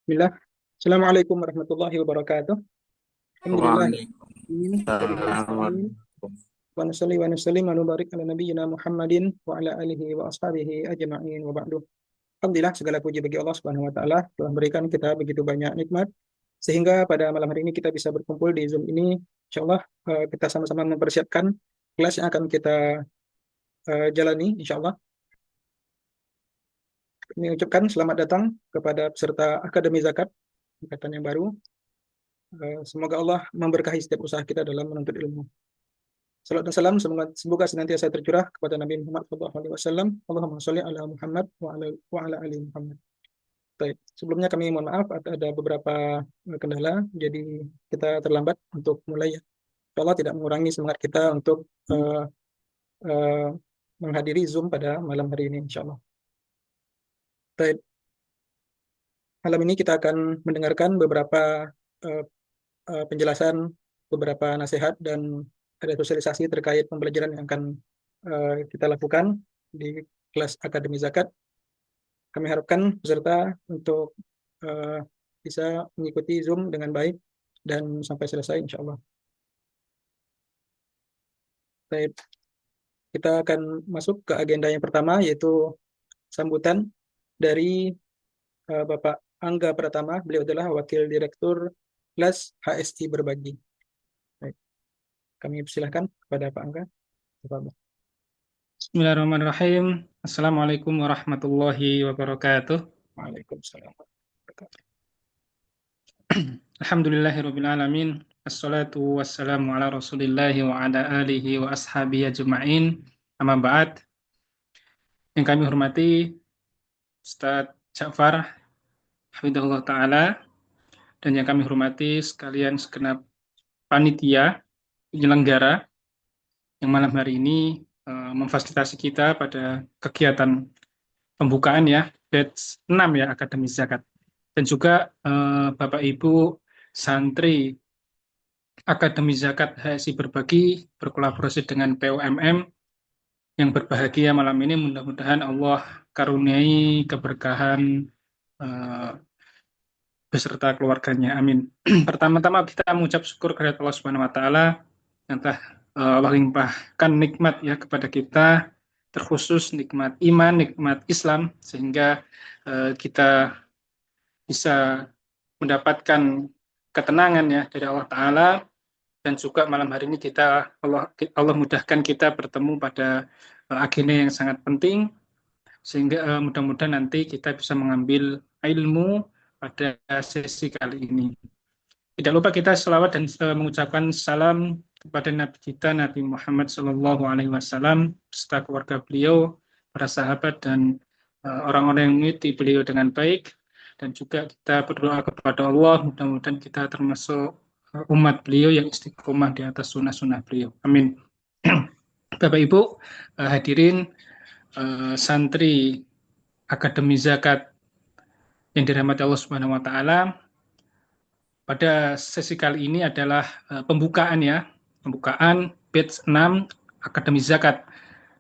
Bismillah. Assalamualaikum warahmatullahi wabarakatuh. Alhamdulillah. Wa bihi nasta'in. Waalaikumsalam. Wa nusalli wa nusallim wa nubarik ala nabiyyina Muhammadin wa ala alihi wa ashabihi ajma'in wa ba'du. Alhamdulillah, segala puji bagi Allah Subhanahu wa taala telah memberikan kita begitu banyak nikmat sehingga pada malam hari ini kita bisa berkumpul di Zoom ini. Insyaallah kita sama-sama mempersiapkan kelas yang akan kita jalani insyaallah. Kami ucapkan selamat datang kepada peserta Akademi Zakat angkatan yang baru. Semoga Allah memberkahi setiap usaha kita dalam menuntut ilmu. Salam dan salam semoga senantiasa tercurah kepada Nabi Muhammad SAW. Allahumma sholli ala Muhammad wa ala ali Muhammad. Baik, sebelumnya kami mohon maaf ada beberapa kendala, jadi kita terlambat untuk mulai. Insya Allah tidak mengurangi semangat kita untuk uh, uh, menghadiri Zoom pada malam hari ini, insya Allah. Baik, malam ini kita akan mendengarkan beberapa uh, penjelasan, beberapa nasihat dan ada sosialisasi terkait pembelajaran yang akan kita lakukan di kelas Akademi Zakat. Kami harapkan peserta untuk uh, bisa mengikuti Zoom dengan baik dan sampai selesai insya Allah. Baik, kita akan masuk ke agenda yang pertama yaitu sambutan dari Bapak Angga Pratama. Beliau adalah Wakil Direktur kelas HSI Berbagi. Baik, kami persilahkan kepada Pak Angga. Bapak. Bismillahirrahmanirrahim. Assalamualaikum warahmatullahi wabarakatuh. Waalaikumsalam. Alhamdulillahirabbil alamin. Assalatu wassalamu ala Rasulillahi wa ala alihi wa ashabihi ajma'in. Amma ba'd. Yang kami hormati Ustaz Ja'far hafizahullah taala dan yang kami hormati sekalian segenap panitia penyelenggara yang malam hari ini memfasilitasi kita pada kegiatan pembukaan ya batch 6 ya Akademi Zakat, dan juga Bapak Ibu santri Akademi Zakat HSI Berbagi berkolaborasi dengan PUMM yang berbahagia malam ini. Mudah-mudahan Allah karuniai keberkahan beserta keluarganya, amin. Pertama-tama kita mengucap syukur kepada Allah Subhanahu wa taala yang telah Allah limpahkan nikmat ya kepada kita, terkhusus nikmat iman, nikmat Islam, sehingga kita bisa mendapatkan ketenangan ya dari Allah Ta'ala, dan juga malam hari ini Allah mudahkan kita bertemu pada agenda yang sangat penting, sehingga mudah-mudahan nanti kita bisa mengambil ilmu pada sesi kali ini. Tidak lupa kita selawat dan mengucapkan salam kepada Nabi kita, Nabi Muhammad SAW, beserta keluarga beliau, para sahabat, dan orang-orang yang mengikuti beliau dengan baik. Dan juga kita berdoa kepada Allah, mudah-mudahan kita termasuk umat beliau yang istiqomah di atas sunnah-sunnah beliau. Amin. Bapak Ibu hadirin santri Akademi Zakat yang dirahmati Allah Subhanahu wa taala. Pada sesi kali ini adalah pembukaan batch 6 Akademi Zakat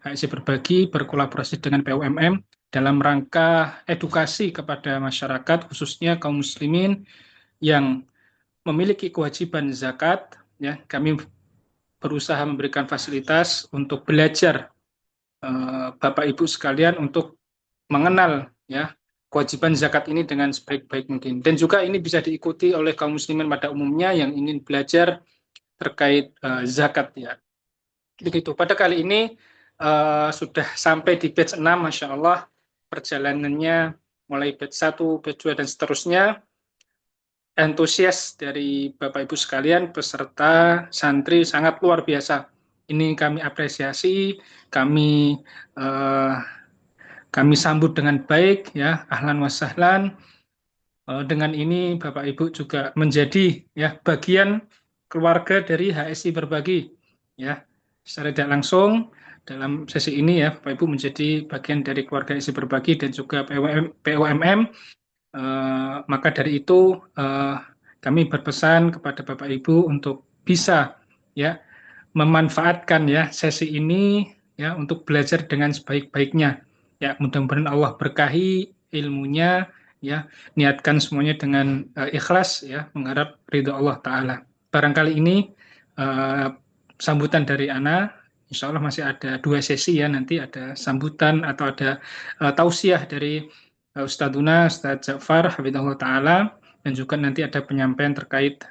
HSI Berbagi berkolaborasi dengan PUMM dalam rangka edukasi kepada masyarakat, khususnya kaum muslimin yang memiliki kewajiban zakat ya. Kami berusaha memberikan fasilitas untuk belajar Bapak Ibu sekalian untuk mengenal ya kewajiban zakat ini dengan sebaik-baik mungkin, dan juga ini bisa diikuti oleh kaum muslimin pada umumnya yang ingin belajar terkait zakat ya. Begitu. Pada kali ini sudah sampai di batch 6, Masya Allah, perjalanannya mulai batch 1, batch 2 dan seterusnya. Antusias dari Bapak Ibu sekalian peserta santri sangat luar biasa. Ini kami apresiasi, kami sambut dengan baik ya, ahlan wa sahlan. Dengan ini Bapak Ibu juga menjadi ya bagian keluarga dari HSI Berbagi ya. Secara tidak langsung dalam sesi ini ya Bapak Ibu menjadi bagian dari keluarga HSI Berbagi dan juga PUMM. Maka dari itu kami berpesan kepada Bapak Ibu untuk bisa ya memanfaatkan ya sesi ini ya untuk belajar dengan sebaik-baiknya. Ya, mudah-mudahan Allah berkahi ilmunya, ya, niatkan semuanya dengan ikhlas ya, mengharap ridho Allah Ta'ala. Barangkali ini sambutan dari Ana, insya Allah masih ada 2 sesi ya, nanti ada sambutan atau ada tausiah dari Ustadzuna, Ustadz Ja'far, Hafidhahullah Ta'ala, dan juga nanti ada penyampaian terkait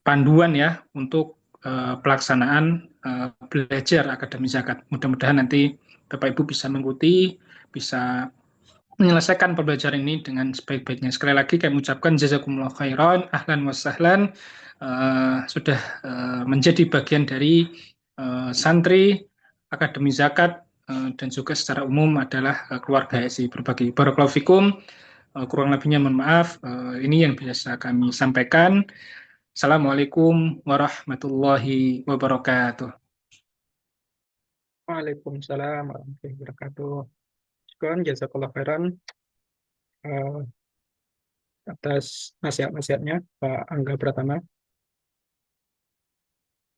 panduan ya untuk pelaksanaan belajar Akademi Zakat. Mudah-mudahan nanti Bapak Ibu bisa mengikuti, bisa menyelesaikan pembelajaran ini dengan sebaik-baiknya. Sekali lagi kami ucapkan jazakumullah khairan, ahlan wa sahlan, sudah menjadi bagian dari santri Akademi Zakat dan juga secara umum adalah keluarga HSI Berbagi. Barakallahu fikum, kurang lebihnya mohon maaf, ini yang bisa kami sampaikan. Assalamualaikum warahmatullahi wabarakatuh. Waalaikumsalam warahmatullahi wabarakatuh. Syukran, jazakallah khairan eh, atas nasihat-nasihatnya Pak Angga Pratama.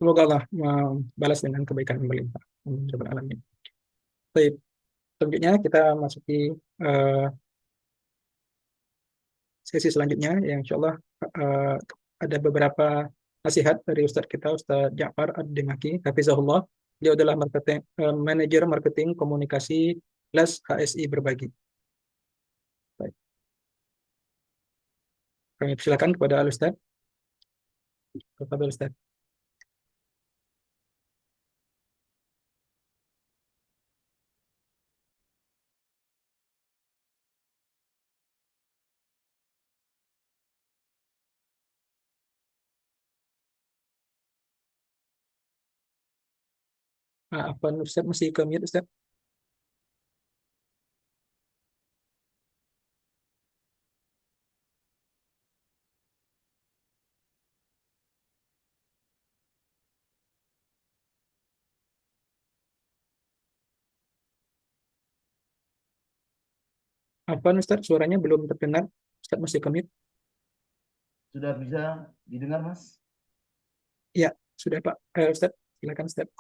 Semoga Allah membalas dengan kebaikan yang berlimpah. Amin ya rabbal alamin. Baik, selanjutnya kita masuki eh, sesi selanjutnya yang insya Allah eh, ada beberapa nasihat dari Ustadz kita, Ustadz Ja'far Ad-Dimaki, Hafizahullah. Dia adalah manajer marketing komunikasi Les HSI Berbagi. Baik, kami persilakan kepada Al-Ustadz. Kepada Ustadz. Apa Ustadz masih ke mute Ustadz? Apa Ustadz suaranya belum terdengar? Ustadz masih ke mute? Sudah bisa didengar, Mas? Ya, sudah Pak. Ustadz, silakan Ustadz.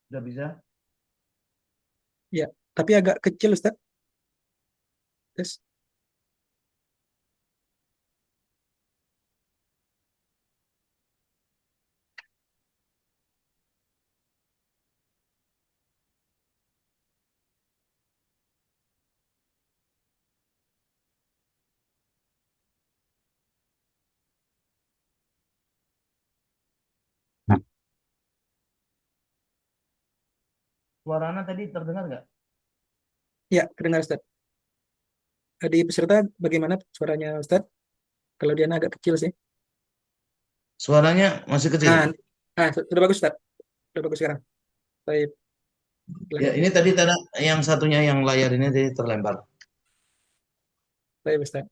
Sudah bisa? Ya, tapi agak kecil Ustadz. Tes. Suaranya tadi terdengar nggak? Ya, terdengar Ustadz. Di peserta bagaimana suaranya Ustadz? Kalau dia agak kecil sih. Suaranya masih kecil. Nah, sudah bagus Ustadz. Sudah bagus sekarang. Baik, Ya, silakan. ini tadi yang satunya yang layar ini tadi terlempar. Baik Ustadz.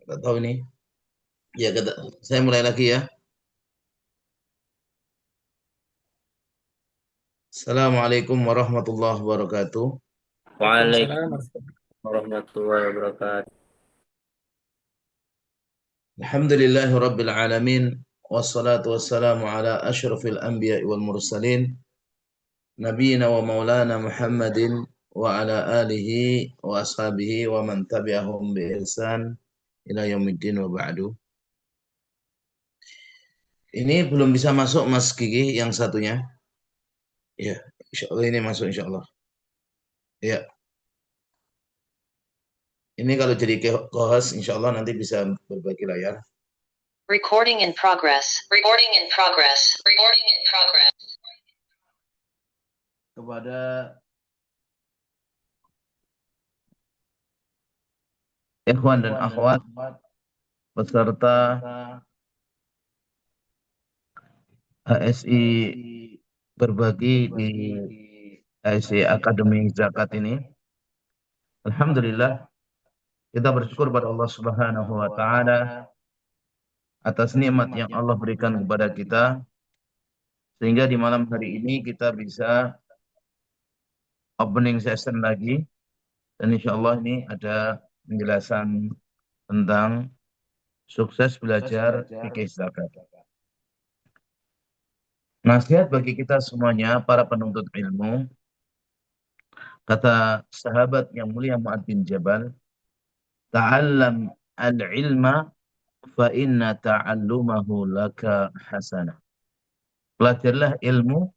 Nggak tahu ini. Ya, saya mulai lagi ya. Assalamualaikum warahmatullahi wabarakatuh. Waalaikumsalam Waalaikumsalam warahmatullahi warahmatullahi wabarakatuh. Alhamdulillahi rabbil alamin. Wassalatu wassalamu ala asyrafil anbiya wal mursalin. Nabiyina wa maulana Muhammadin wa ala alihi wa ashabihi wa man tabi'ahum bi ihsan ila yaumiddin wa ba'du. Ini belum bisa masuk Mas Gigi yang satunya. Ya, insya Allah ini masuk insya Allah. Ya, ini kalau jadi co-host insya Allah nanti bisa berbagi layar. Recording in progress. Recording in progress. Recording in progress. Kepada ikhwan dan akhwat peserta HSI berbagi di HSI Akademi Zakat ini. Alhamdulillah kita bersyukur pada Allah Subhanahu wa taala atas nikmat yang Allah berikan kepada kita sehingga di malam hari ini kita bisa opening session lagi dan insya Allah ini ada penjelasan tentang sukses belajar fikih zakat. Nasihat bagi kita semuanya para penuntut ilmu Kata sahabat yang mulia Mu'adz bin Jabal, ta'allam al-ilma fa inna ta'allumahu laka hasanah. Pelajarilah ilmu,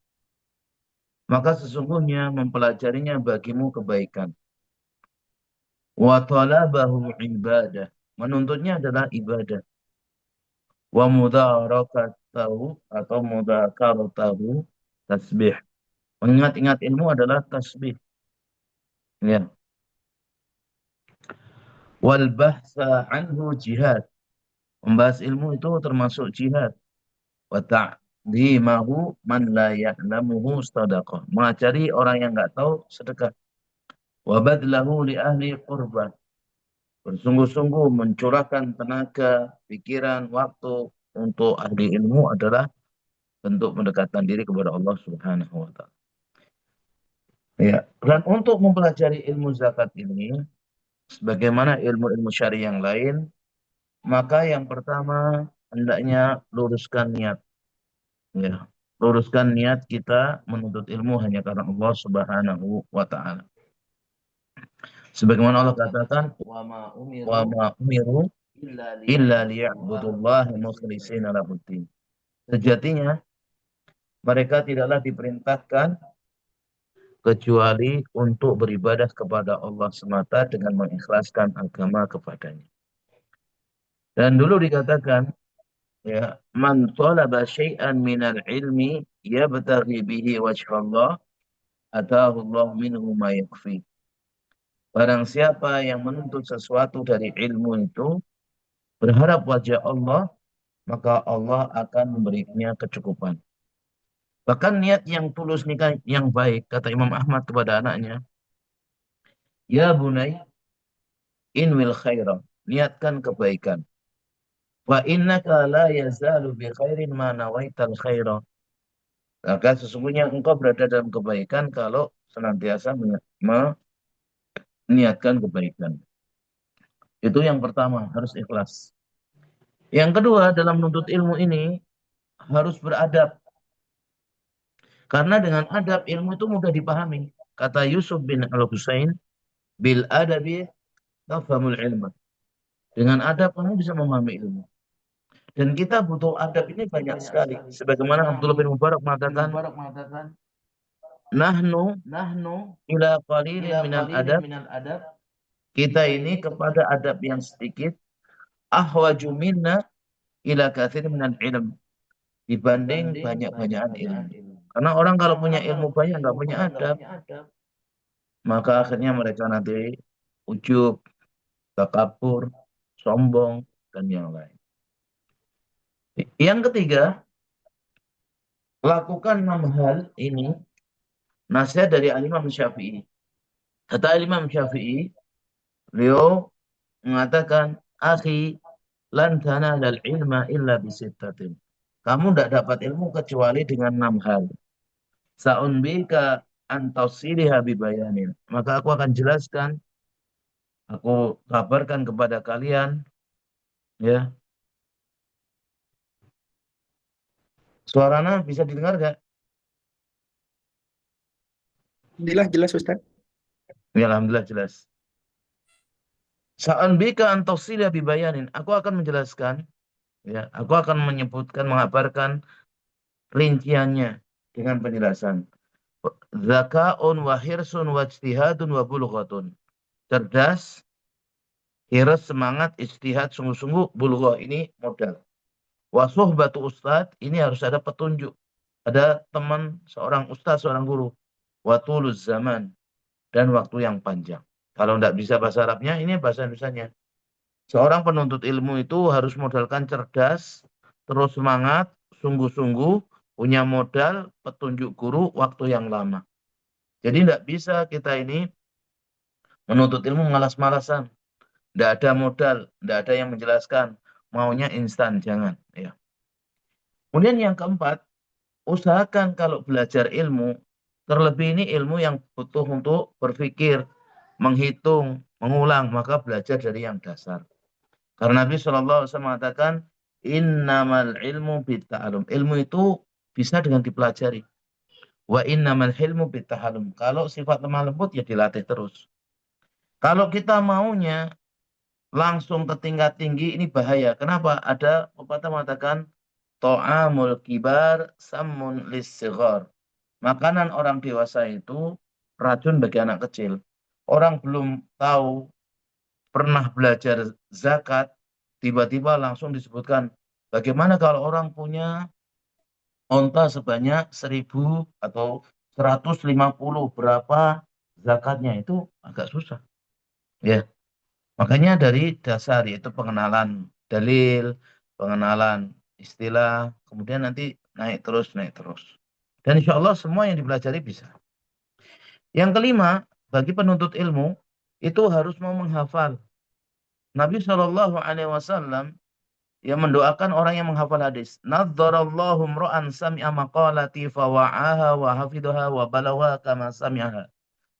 maka sesungguhnya mempelajarinya bagimu kebaikan. Wa talabahu ibadah. Menuntutnya adalah ibadah. Wa mudarakatahu atau mudakaratahu tasbih. Mengingat-ingat ilmu adalah tasbih. Ya. Wal bahsa anhu jihad. Membahas ilmu itu termasuk jihad. Wa ta'dimahu man la ya'lamuhu sadaqah. Mengajari orang yang enggak tahu sedekah. Wa badlahu li ahli qurbah. Bersungguh-sungguh mencurahkan tenaga, pikiran, waktu untuk ahli ilmu adalah bentuk pendekatan diri kepada Allah Subhanahu wa taala. Ya, dan untuk mempelajari ilmu zakat ini sebagaimana ilmu-ilmu syar'i yang lain, maka yang pertama hendaknya luruskan niat. Ya, luruskan niat kita menuntut ilmu hanya karena Allah Subhanahu wa taala. Sebagaimana Allah katakan, wa ma umiru illa liya'budullaha mukhlishina lahuddin. Sejatinya mereka tidaklah diperintahkan kecuali untuk beribadah kepada Allah semata dengan mengikhlaskan agama kepadanya. Dan dulu dikatakan, ya, man talaba syai'an minal ilmi yabtaghi bihi wajhallah atahu Allah minhu ma yakfi. Barang siapa yang menuntut sesuatu dari ilmu itu berharap wajah Allah, maka Allah akan memberinya kecukupan. Bahkan niat yang tulus, nikah yang baik, kata Imam Ahmad kepada anaknya, ya bunai, inwil khaira, niatkan kebaikan. Wa innaka la yazalu bi khairin ma nawaital khaira. Maka sesungguhnya engkau berada dalam kebaikan kalau senantiasa meniatkan kebaikan. Itu yang pertama, harus ikhlas. Yang kedua, dalam menuntut ilmu ini harus beradab. Karena dengan adab ilmu itu mudah dipahami. Kata Yusuf bin Al-Husain, bil adabi tafhamul ilmu. Dengan adab kamu bisa memahami ilmu. Dan kita butuh adab ini banyak sekali. Sebagaimana Abdullah bin Mubarak mengatakan, nahnu ila qalilin minal adab. Kita ini kepada adab yang sedikit, ahwaju minna ila katsir minal ilm. Dibanding banyak-banyakan ilmu. Karena orang kalau punya ilmu banyak, nggak punya adab, maka akhirnya mereka nanti ujub, takabur, sombong, dan yang lain. Yang ketiga, lakukan 6 hal ini, nasihat dari Imam Syafi'i. Kata Imam Syafi'i, beliau mengatakan, akhi, lan tanalal ilma illa bisittatin. Kamu tidak dapat ilmu kecuali dengan 6 hal. Sa'unbika antasiliha bibayanin. Maka aku akan jelaskan, aku kabarkan kepada kalian, ya. Suaranya bisa didengar gak? Jelas Ustaz. Ya, alhamdulillah jelas. Sa'unbika antasiliha bibayanin. Aku akan menjelaskan, ya, aku akan menyebutkan, mengabarkan rinciannya dengan penjelasan. Zaka'un wa hirsun wa ijtihadun wa bulghatun. Cerdas, hirs, semangat, ijtihad, sungguh-sungguh, bulghah ini modal. Wa suhbatu ustad, ini harus ada petunjuk. Ada teman, seorang ustaz, seorang guru. Wa tuluz zaman, dan waktu yang panjang. Kalau tidak bisa bahasa Arabnya, ini bahasa Indonesianya. Seorang penuntut ilmu itu harus modalkan cerdas, terus semangat, sungguh-sungguh, punya modal, petunjuk guru, waktu yang lama. Jadi tidak bisa kita ini menuntut ilmu malas-malasan. Tidak ada modal, tidak ada yang menjelaskan. Maunya instan, jangan. Ya. Kemudian yang keempat, usahakan kalau belajar ilmu, terlebih ini ilmu yang butuh untuk berpikir, menghitung, mengulang, maka belajar dari yang dasar. Karena Nabi SAW mengatakan, innamal ilmu bitta'alum. Ilmu itu bisa dengan dipelajari. Wa innamal hilmu bitahallum. Kalau sifat lemah lembut ya dilatih terus. Kalau kita maunya langsung ke tingkat tinggi ini bahaya. Kenapa? Ada pepatah mengatakan ta'amul kibar sammun lissighar. Makanan orang dewasa itu racun bagi anak kecil. Orang belum tahu, pernah belajar zakat, tiba-tiba langsung disebutkan, bagaimana kalau orang punya onta sebanyak 1000 atau 150, berapa zakatnya, itu agak susah. Ya, makanya dari dasar yaitu pengenalan dalil, pengenalan istilah, kemudian nanti naik terus, naik terus. Dan insya Allah semua yang dipelajari bisa. Yang kelima, bagi penuntut ilmu, itu harus mau menghafal. Nabi Shallallahu Alaihi Wasallam yang mendoakan orang yang menghafal hadis. Nadzarallahu mra'an sami'a maqalati fawa'aha wa hafidhaha wa balawa kama sami'aha.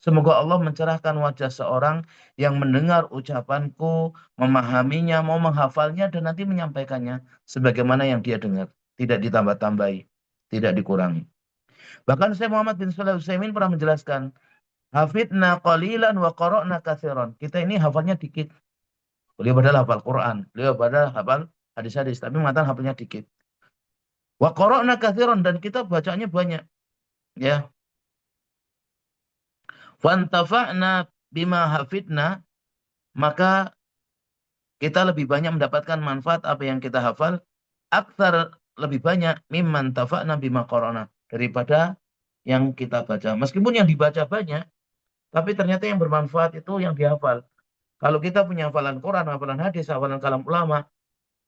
Semoga Allah mencerahkan wajah seorang yang mendengar ucapanku, memahaminya, mau menghafalnya, dan nanti menyampaikannya sebagaimana yang dia dengar. Tidak ditambah-tambahi, tidak dikurangi. Bahkan Syekh Muhammad bin Shalih Al-Utsaimin pernah menjelaskan, hafidna qalilan wa qara'na katsiran. Kita ini hafalnya dikit. Beliau padahal hafal Quran, beliau padahal hafal hadis-hadis, tapi mengatakan hafalnya dikit. Wa qara'na katsiran, dan kita bacanya banyak. Ya. Fantafa'na bima hafidna, maka kita lebih banyak mendapatkan manfaat apa yang kita hafal, aktsar, lebih banyak, mimman tafa'na bima qara'na, daripada yang kita baca. Meskipun yang dibaca banyak, tapi ternyata yang bermanfaat itu yang dihafal. Kalau kita punya hafalan Quran, hafalan hadis, hafalan kalam ulama,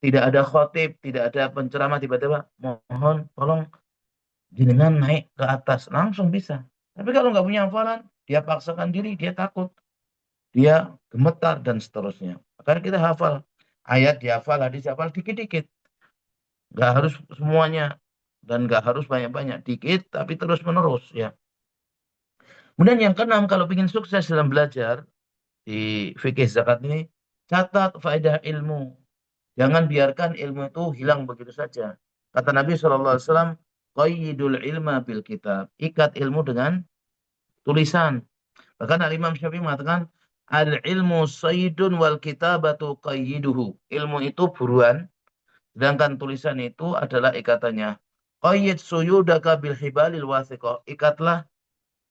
tidak ada khotib, tidak ada penceramah, tiba-tiba mohon tolong jenengan naik ke atas, langsung bisa. Tapi kalau nggak punya hafalan, dia paksakan diri, dia takut, dia gemetar, dan seterusnya. Makanya kita hafal ayat, dihafal, hadis dihafal dikit-dikit, nggak harus semuanya dan nggak harus banyak-banyak, dikit tapi terus menerus ya. Kemudian yang keenam, kalau ingin sukses dalam belajar di fikih zakat ini, catat faedah ilmu. Jangan biarkan ilmu itu hilang begitu saja. Kata Nabi SAW, qayyidul ilma bil kitab. Ikat ilmu dengan tulisan. Bahkan Al-Imam Syafi'i mengatakan, al-ilmu sayyidun wal kitabatu qayyiduhu. Ilmu itu buruan, sedangkan tulisan itu adalah ikatannya. Qayyid suyudaka bil hibalil wathiqah. Ikatlah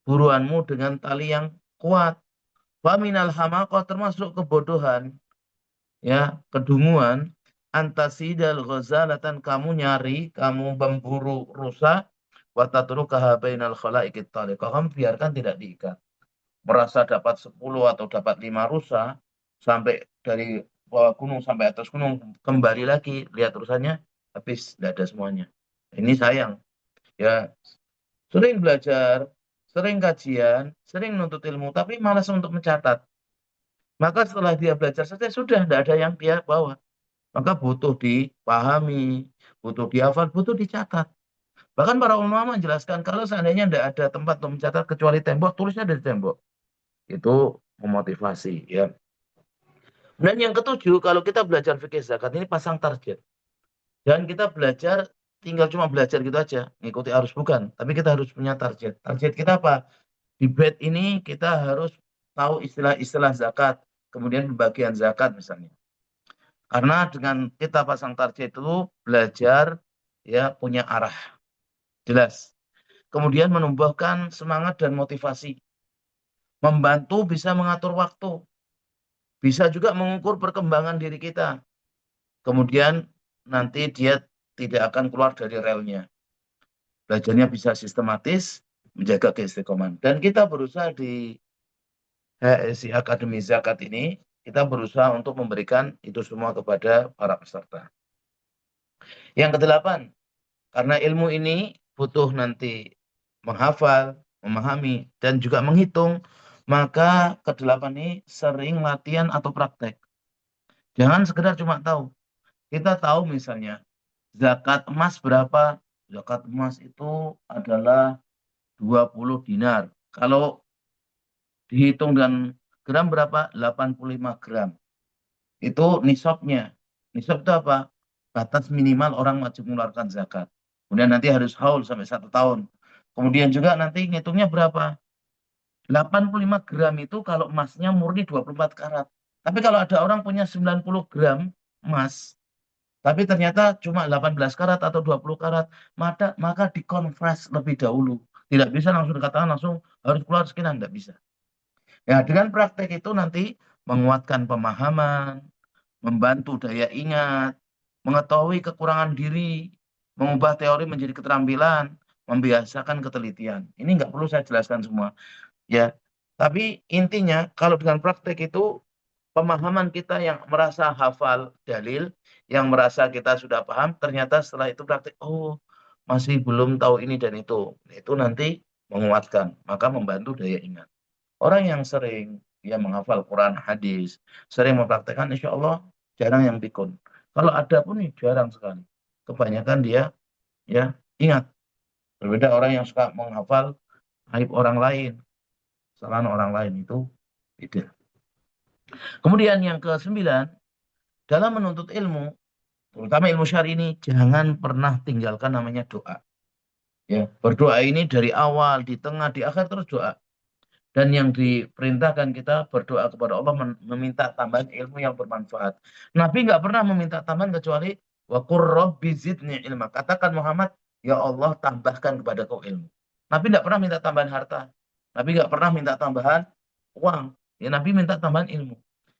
buruanmu dengan tali yang kuat. Faminal hamaqah, termasuk kebodohan, ya, kedunguan, antasidal ghazalatan, kamu nyari, kamu memburu rusa, watatrukaha bainal khalaiqit taliqah, kamu biarkan tidak diikat. Merasa dapat 10 atau dapat 5 rusa, sampai dari bawah gunung sampai atas gunung, kembali lagi, lihat rusanya, habis, tidak ada semuanya. Ini sayang. Ya, sering belajar, sering kajian, sering nuntut ilmu, tapi malas untuk mencatat. Maka setelah dia belajar saja, sudah tidak ada yang dia bawa. Maka butuh dipahami, butuh dihafal, butuh dicatat. Bahkan para ulama menjelaskan kalau seandainya tidak ada tempat untuk mencatat kecuali tembok, tulisnya dari tembok. Itu memotivasi ya. Dan yang ketujuh, kalau kita belajar fikih zakat ini pasang target. Dan kita belajar tinggal cuma belajar gitu aja, ngikuti arus, bukan. Tapi kita harus punya target. Target kita apa? Di bed ini kita harus tahu istilah-istilah zakat, kemudian pembagian zakat misalnya. Karena dengan kita pasang target itu belajar ya punya arah jelas. Kemudian menumbuhkan semangat dan motivasi. Membantu bisa mengatur waktu. Bisa juga mengukur perkembangan diri kita. Kemudian nanti dia tidak akan keluar dari relnya. Belajarnya bisa sistematis, menjaga keistiqomahan. Dan kita berusaha di HSI Akademi Zakat ini, kita berusaha untuk memberikan itu semua kepada para peserta. Yang kedelapan, karena ilmu ini butuh nanti menghafal, memahami, dan juga menghitung, maka kedelapan ini sering latihan atau praktek. Jangan sekedar cuma tahu. Kita tahu misalnya, zakat emas berapa? Zakat emas itu adalah 20 dinar. Kalau dihitung dengan gram berapa? 85 gram. Itu nisabnya. Nisab itu apa? Batas minimal orang wajib mengeluarkan zakat. Kemudian nanti harus haul sampai 1 tahun. Kemudian juga nanti ngitungnya berapa? 85 gram itu kalau emasnya murni 24 karat. Tapi kalau ada orang punya 90 gram emas, tapi ternyata cuma 18 karat atau 20 karat, maka dikonvers lebih dahulu. Tidak bisa langsung dikatakan langsung harus keluar sekian, tidak bisa. Ya, dengan praktek itu nanti menguatkan pemahaman, membantu daya ingat, mengetahui kekurangan diri, mengubah teori menjadi keterampilan, membiasakan ketelitian. Ini nggak perlu saya jelaskan semua. Ya, tapi intinya kalau dengan praktek itu pemahaman kita yang merasa hafal dalil, yang merasa kita sudah paham, ternyata setelah itu praktek, oh masih belum tahu ini dan itu. Itu nanti menguatkan, maka membantu daya ingat. Orang yang sering dia menghafal Quran, hadis, sering mempraktekkan, insya Allah jarang yang pikun. Kalau ada pun jarang sekali. Kebanyakan dia ya ingat. Berbeda orang yang suka menghafal aib orang lain, kesalahan orang lain itu beda. Kemudian yang ke-9, dalam menuntut ilmu, terutama ilmu syar'i ini, jangan pernah tinggalkan namanya doa. Ya, berdoa ini dari awal, di tengah, di akhir terus doa. Dan yang diperintahkan kita berdoa kepada Allah meminta tambahan ilmu yang bermanfaat. Nabi nggak pernah meminta tambahan kecuali wa qur rabbi zidni ilma. Katakan Muhammad, ya Allah tambahkan kepadaku ilmu. Nabi nggak pernah minta tambahan harta. Nabi nggak pernah minta tambahan uang. Ya, Nabi minta tambahan ilmu.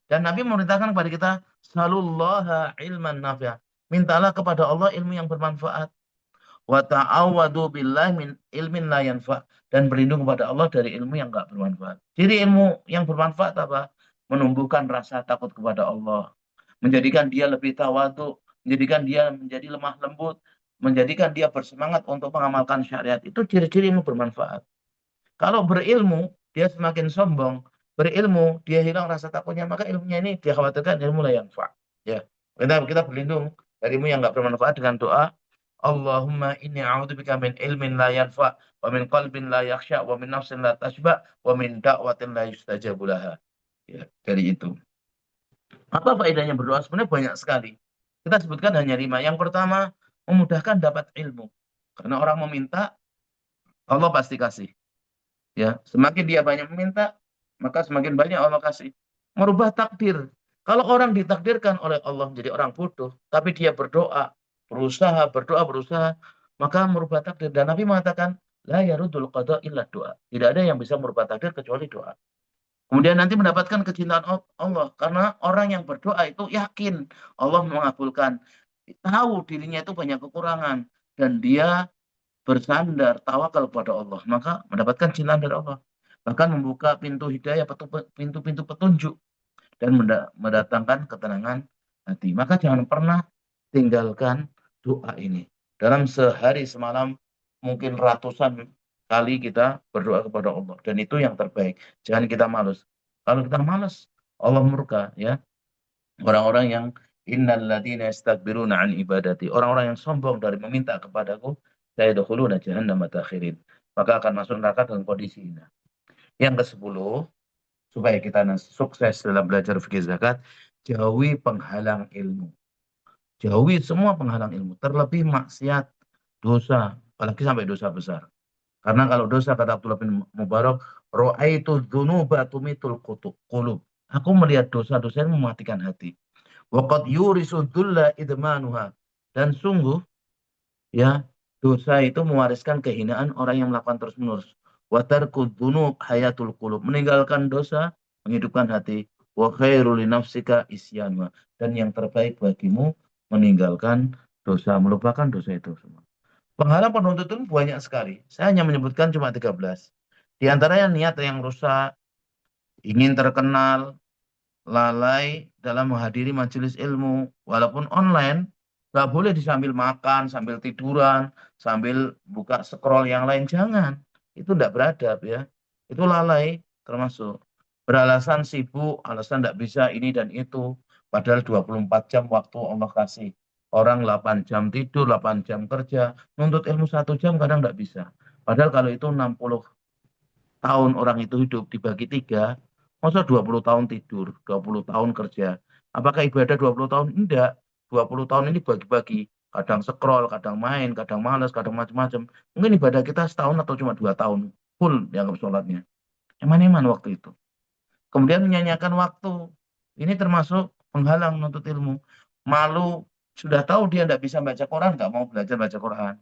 Dan Nabi memerintahkan kepada kita, salullaha ilman nafi'ah. Mintalah kepada Allah ilmu yang bermanfaat. Wa ta'awwadu billahi min ilmin la yanfa', dan berlindung kepada Allah dari ilmu yang enggak bermanfaat. Jadi ilmu yang bermanfaat apa? Menumbuhkan rasa takut kepada Allah, menjadikan dia lebih tawadhu, menjadikan dia menjadi lemah lembut, menjadikan dia bersemangat untuk mengamalkan syariat. Itu ciri-ciri ilmu bermanfaat. Kalau berilmu dia semakin sombong, berilmu dia hilang rasa takutnya, maka ilmunya ini dikhawatirkan ilmu la yanfa'. Ya. Kita berlindung dari ilmu yang enggak bermanfaat dengan doa, Allahumma inni a'udzubika min ilmin la yanfa' wa min qalbin la yakhsha wa min nafsin la tashba wa min da'watin la yustajabu laha. Ya, dari itu. Apa faedahnya berdoa? Sebenarnya banyak sekali. Kita sebutkan hanya 5. Yang pertama, memudahkan dapat ilmu. Karena orang meminta, Allah pasti kasih. Ya, semakin dia banyak meminta, maka semakin banyak Allah kasih. Merubah takdir. Kalau orang ditakdirkan oleh Allah menjadi orang bodoh, tapi dia berdoa, berusaha, maka merubah takdir. Dan Nabi mengatakan, la yarudul qada illa doa. Tidak ada yang bisa merubah takdir kecuali doa. Kemudian nanti mendapatkan kecintaan Allah. Karena orang yang berdoa itu yakin Allah mengabulkan. Tahu dirinya itu banyak kekurangan. Dan dia bersandar, tawakal kepada Allah. Maka mendapatkan cintaan dari Allah. Bahkan membuka pintu hidayah, pintu-pintu petunjuk. Dan mendatangkan ketenangan hati. Maka jangan pernah tinggalkan doa ini. Dalam sehari semalam mungkin ratusan kali kita berdoa kepada Allah. Dan itu yang terbaik. Jangan kita malas. Kalau kita malas, Allah murka. Ya. Orang-orang yang innalladzina yastakbiruna an ibadati. Orang-orang yang sombong dari meminta kepadaku, sayadkhuluna jahannama dakhirin. Maka akan masuk neraka dalam kondisi ini. Yang ke-10, supaya kita sukses dalam belajar fikih zakat, jauhi penghalang ilmu. Jauhi semua penghalang ilmu, terlebih maksiat, dosa, apalagi sampai dosa besar. Karena kalau dosa, kata Abdullah bin Mubarak, ra'aitu dzunuba tumitul qulub. Aku melihat dosa-dosa yang mematikan hati. Wa qad yurisu dzulla idmanuha. Dan sungguh ya, dosa itu mewariskan kehinaan orang yang melakukan terus-menerus. Wa tarku dzunub hayatul qulub. Meninggalkan dosa menghidupkan hati. Wa khairul linafsika isyanwa. Dan yang terbaik bagimu meninggalkan dosa, melupakan dosa itu semua. Penghalang penuntut ilmu banyak sekali. Saya hanya menyebutkan cuma 13. Di antaranya niat yang rusak, ingin terkenal, lalai dalam menghadiri majelis ilmu, walaupun online, nggak boleh sambil makan, sambil tiduran, sambil buka scroll yang lain, jangan. Itu tidak beradab ya. Itu lalai termasuk. Beralasan sibuk, alasan tidak bisa ini dan itu. Padahal 24 jam waktu Allah kasih. Orang 8 jam tidur, 8 jam kerja. Nuntut ilmu 1 jam kadang tidak bisa. Padahal kalau itu 60 tahun orang itu hidup dibagi 3, masa 20 tahun tidur, 20 tahun kerja. Apakah ibadah 20 tahun? Enggak. 20 tahun ini bagi-bagi. kadang scroll, kadang main, kadang malas, kadang macam-macam. Mungkin ibadah kita setahun atau cuma 2 tahun full dianggap sholatnya. Eman-eman waktu itu. Kemudian menyanyiakan waktu. Ini termasuk penghalang menuntut ilmu. Malu, sudah tahu dia tidak bisa baca Quran, nggak mau belajar baca Quran.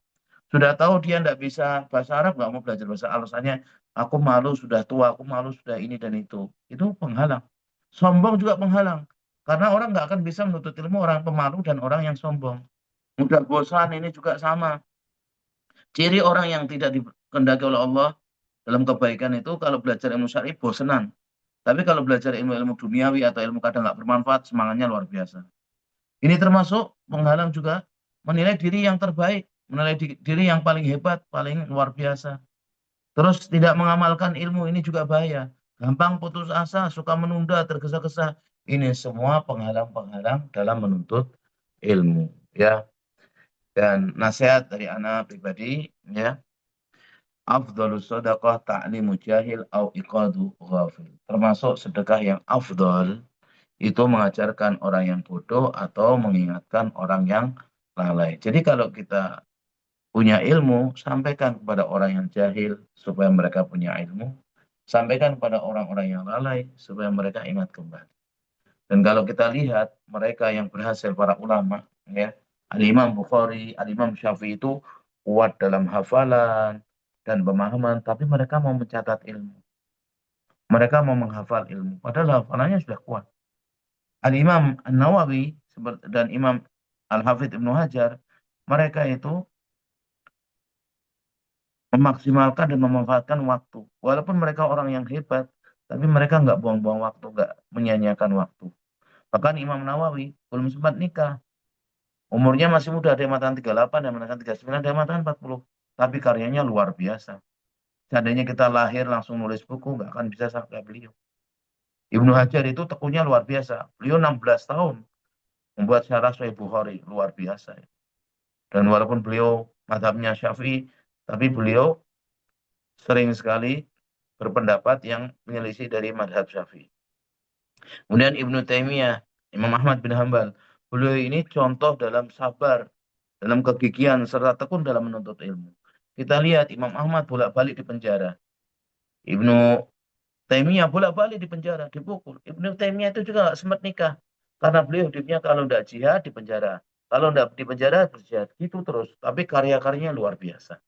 Sudah tahu dia tidak bisa bahasa Arab, nggak mau belajar bahasa Arab. Alasannya, aku malu sudah tua, aku malu sudah ini dan itu. Itu penghalang. Sombong juga penghalang. Karena orang nggak akan bisa menuntut ilmu orang pemalu dan orang yang sombong. Mudah bosan ini juga sama. Ciri orang yang tidak dikehendaki oleh Allah dalam kebaikan itu kalau belajar ilmu syar'i bosenan. Tapi kalau belajar ilmu-ilmu duniawi atau ilmu kadang nggak bermanfaat, semangatnya luar biasa. Ini termasuk penghalang juga menilai diri yang terbaik, menilai diri yang paling hebat, paling luar biasa. Terus tidak mengamalkan ilmu ini juga bahaya. Gampang putus asa, suka menunda, tergesa-gesa. Ini semua penghalang-penghalang dalam menuntut ilmu. Ya, dan nasihat dari anak pribadi, ya, afdhalus sadaqah ta'limu jahil au iqadu ghafil. Termasuk sedekah yang afdal itu mengajarkan orang yang bodoh atau mengingatkan orang yang lalai. Jadi kalau kita punya ilmu, sampaikan kepada orang yang jahil supaya mereka punya ilmu. Sampaikan kepada orang-orang yang lalai supaya mereka ingat kembali. Dan kalau kita lihat mereka yang berhasil, para ulama, ya, Al-Imam Bukhari, Al-Imam Syafi'i itu kuat dalam hafalan dan pemahaman, tapi mereka mau mencatat ilmu. Mereka mau menghafal ilmu, padahal hafalannya sudah kuat. Al-Imam An-Nawawi dan Imam Al-Hafidh Ibnu Hajar, mereka itu memaksimalkan dan memanfaatkan waktu. Walaupun mereka orang yang hebat, tapi mereka nggak buang-buang waktu, nggak menyanyiakan waktu. Bahkan Imam Nawawi belum sempat nikah. Umurnya masih muda, ada yang mengatakan 38, ada yang mengatakan 39, ada yang mengatakan 40. Tapi karyanya luar biasa. Seandainya kita lahir langsung nulis buku, nggak akan bisa sampai beliau. Ibnu Hajar itu tekunnya luar biasa. Beliau 16 tahun membuat syarah Sahih Bukhari, luar biasa. Dan walaupun beliau madhabnya Syafi'i, tapi beliau sering sekali berpendapat yang menyelisih dari madhab Syafi'i. Kemudian Ibnu Taimiyah, Imam Ahmad bin Hambal, beliau ini contoh dalam sabar, dalam kegigihan, serta tekun dalam menuntut ilmu. Kita lihat Imam Ahmad bolak-balik di penjara. Ibnu Taimiyah bolak-balik di penjara, dipukul. Ibnu Taimiyah itu juga nggak sempat nikah. Karena beliau hidupnya kalau tidak jihad di penjara. Kalau tidak di penjara berjihad. Gitu terus. Tapi karya-karyanya luar biasa.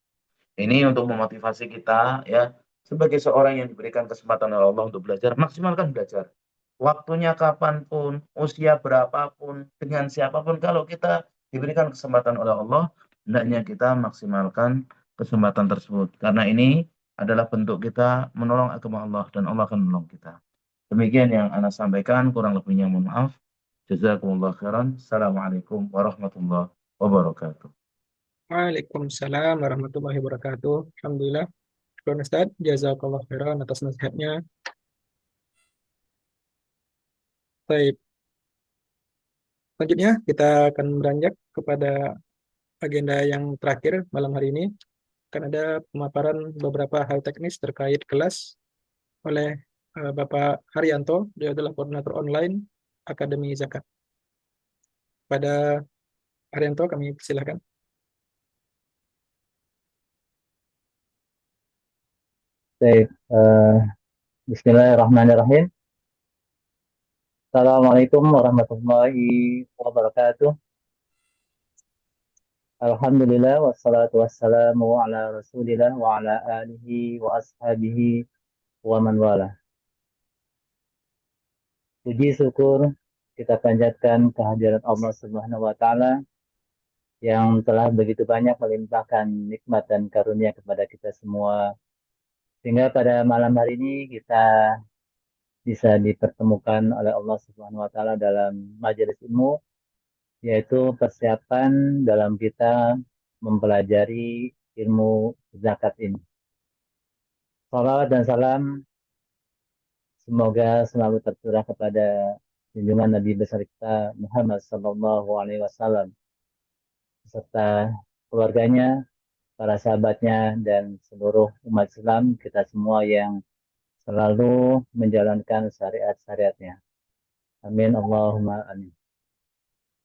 Ini untuk memotivasi kita, ya, sebagai seorang yang diberikan kesempatan oleh Allah untuk belajar, maksimalkan belajar. Waktunya kapanpun, usia berapapun, dengan siapapun, kalau kita diberikan kesempatan oleh Allah, hendaknya kita maksimalkan kesempatan tersebut. Karena ini adalah bentuk kita menolong agama Allah dan Allah akan menolong kita. Demikian yang Ana sampaikan, kurang lebihnya mohon maaf. Jazakumullah khairan. Assalamualaikum warahmatullahi wabarakatuh. Waalaikumsalam warahmatullahi wabarakatuh. Alhamdulillah. Syukran Ustaz, jazakallah khairan atas nasihatnya. Baik, selanjutnya kita akan beranjak kepada agenda yang terakhir malam hari ini. Akan ada pemaparan beberapa hal teknis terkait kelas oleh Bapak Haryanto. Dia adalah koordinator online Akademi Zakat. Pada Haryanto kami persilahkan. Baik, Bismillahirrahmanirrahim. Assalamualaikum warahmatullahi wabarakatuh. Alhamdulillah wassalatu wassalamu ala rasulillah wa ala alihi wa ashabihi wa man wala. Puji syukur kita panjatkan kehadirat Allah Subhanahu wa taala yang telah begitu banyak melimpahkan nikmat dan karunia kepada kita semua, sehingga pada malam hari ini kita bisa dipertemukan oleh Allah Subhanahu wa taala dalam majelis ilmu, yaitu persiapan dalam kita mempelajari ilmu zakat ini. Salawat dan salam semoga selalu tercurah kepada junjungan Nabi besar kita Muhammad Sallallahu Alaihi Wasallam beserta keluarganya, para sahabatnya, dan seluruh umat Islam kita semua yang selalu menjalankan syariat-syariatnya. Amin Allahumma amin.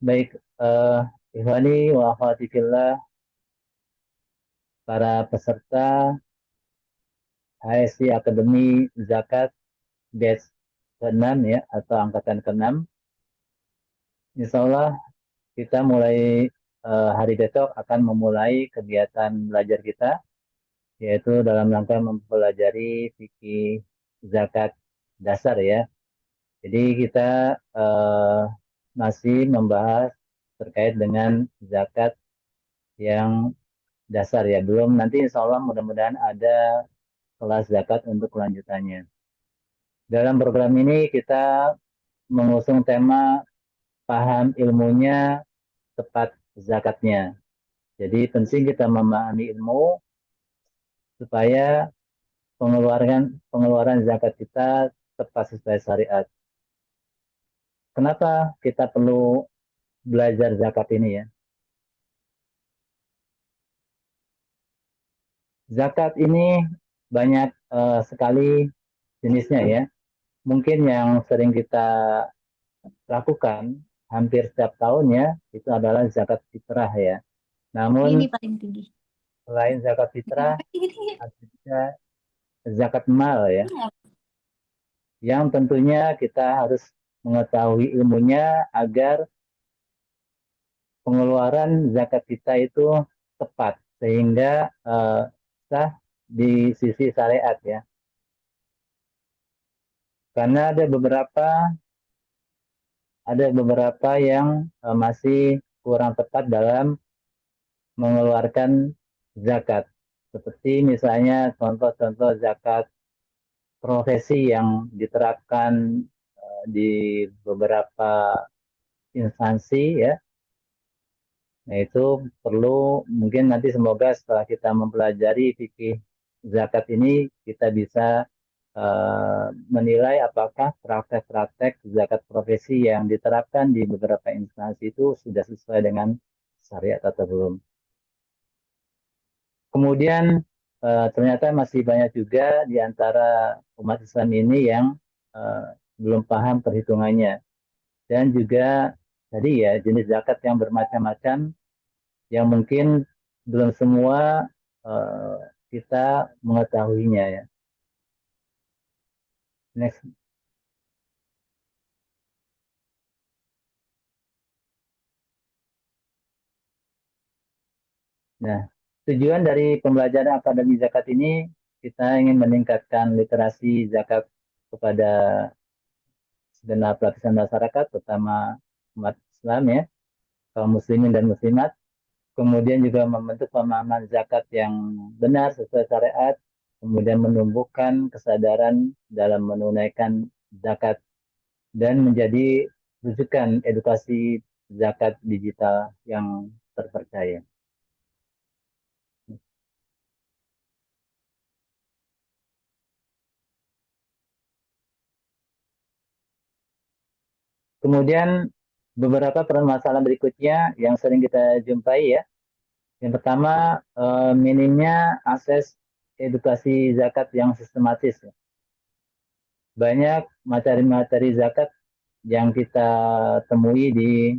Baik, Ikhwani wa akhwati fillah, para peserta HSI Akademi Zakat batch ke-6 ya, atau angkatan ke-6. Insya Allah kita mulai hari besok akan memulai kegiatan belajar kita, yaitu dalam rangka mempelajari fikih zakat dasar ya. Jadi kita masih membahas terkait dengan zakat yang dasar ya. Belum, nanti insya Allah mudah-mudahan ada kelas zakat untuk kelanjutannya. Dalam program ini kita mengusung tema paham ilmunya, tepat zakatnya. Jadi penting kita memahami ilmu supaya pengeluaran zakat kita tepat sesuai syariat. Kenapa kita perlu belajar zakat ini ya? Zakat ini banyak sekali jenisnya ya. Mungkin yang sering kita lakukan hampir setiap tahun ya, itu adalah zakat fitrah ya. Namun Ini paling tinggi. selain zakat fitrah, ada juga zakat mal ya, yang tentunya kita harus mengetahui ilmunya agar pengeluaran zakat kita itu tepat sehingga sah di sisi syariat ya. Karena ada beberapa yang masih kurang tepat dalam mengeluarkan zakat. Seperti misalnya contoh-contoh zakat profesi yang diterapkan di beberapa instansi ya. Nah itu perlu, mungkin nanti semoga setelah kita mempelajari fikih zakat ini kita bisa menilai apakah praktek-praktek zakat profesi yang diterapkan di beberapa instansi itu sudah sesuai dengan syariat atau belum. Kemudian ternyata masih banyak juga di antara umat Islam ini yang belum paham perhitungannya. Dan juga tadi ya jenis zakat yang bermacam-macam yang mungkin belum semua kita mengetahuinya ya. Next. Nah, tujuan dari pembelajaran Akademi Zakat ini kita ingin meningkatkan literasi zakat kepada segenap lapisan masyarakat, terutama umat Islam ya, kaum muslimin dan muslimat. Kemudian juga membentuk pemahaman zakat yang benar sesuai syariat, kemudian menumbuhkan kesadaran dalam menunaikan zakat dan menjadi rujukan edukasi zakat digital yang terpercaya. Kemudian beberapa permasalahan berikutnya yang sering kita jumpai ya. Yang pertama, minimnya akses edukasi zakat yang sistematis. Banyak materi-materi zakat yang kita temui di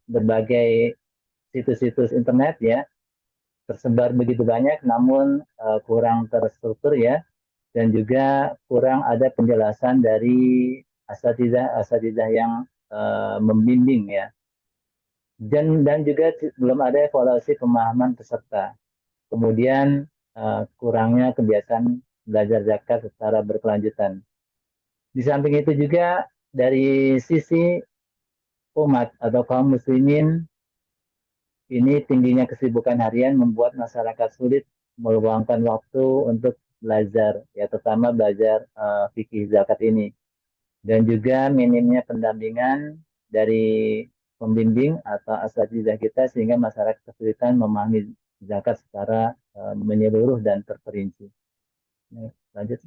berbagai situs-situs internet ya, tersebar begitu banyak, namun kurang terstruktur ya, dan juga kurang ada penjelasan dari asatidzah yang membimbing ya. Dan juga belum ada evaluasi pemahaman peserta. Kemudian kurangnya kebiasaan belajar zakat secara berkelanjutan. Di samping itu juga dari sisi umat atau kaum muslimin, ini tingginya kesibukan harian membuat masyarakat sulit meluangkan waktu untuk belajar, ya terutama belajar fikih zakat ini. Dan juga minimnya pendampingan dari pembimbing atau asatidzah kita sehingga masyarakat kesulitan memahami zakat secara menyeluruh dan terperinci. Lanjut.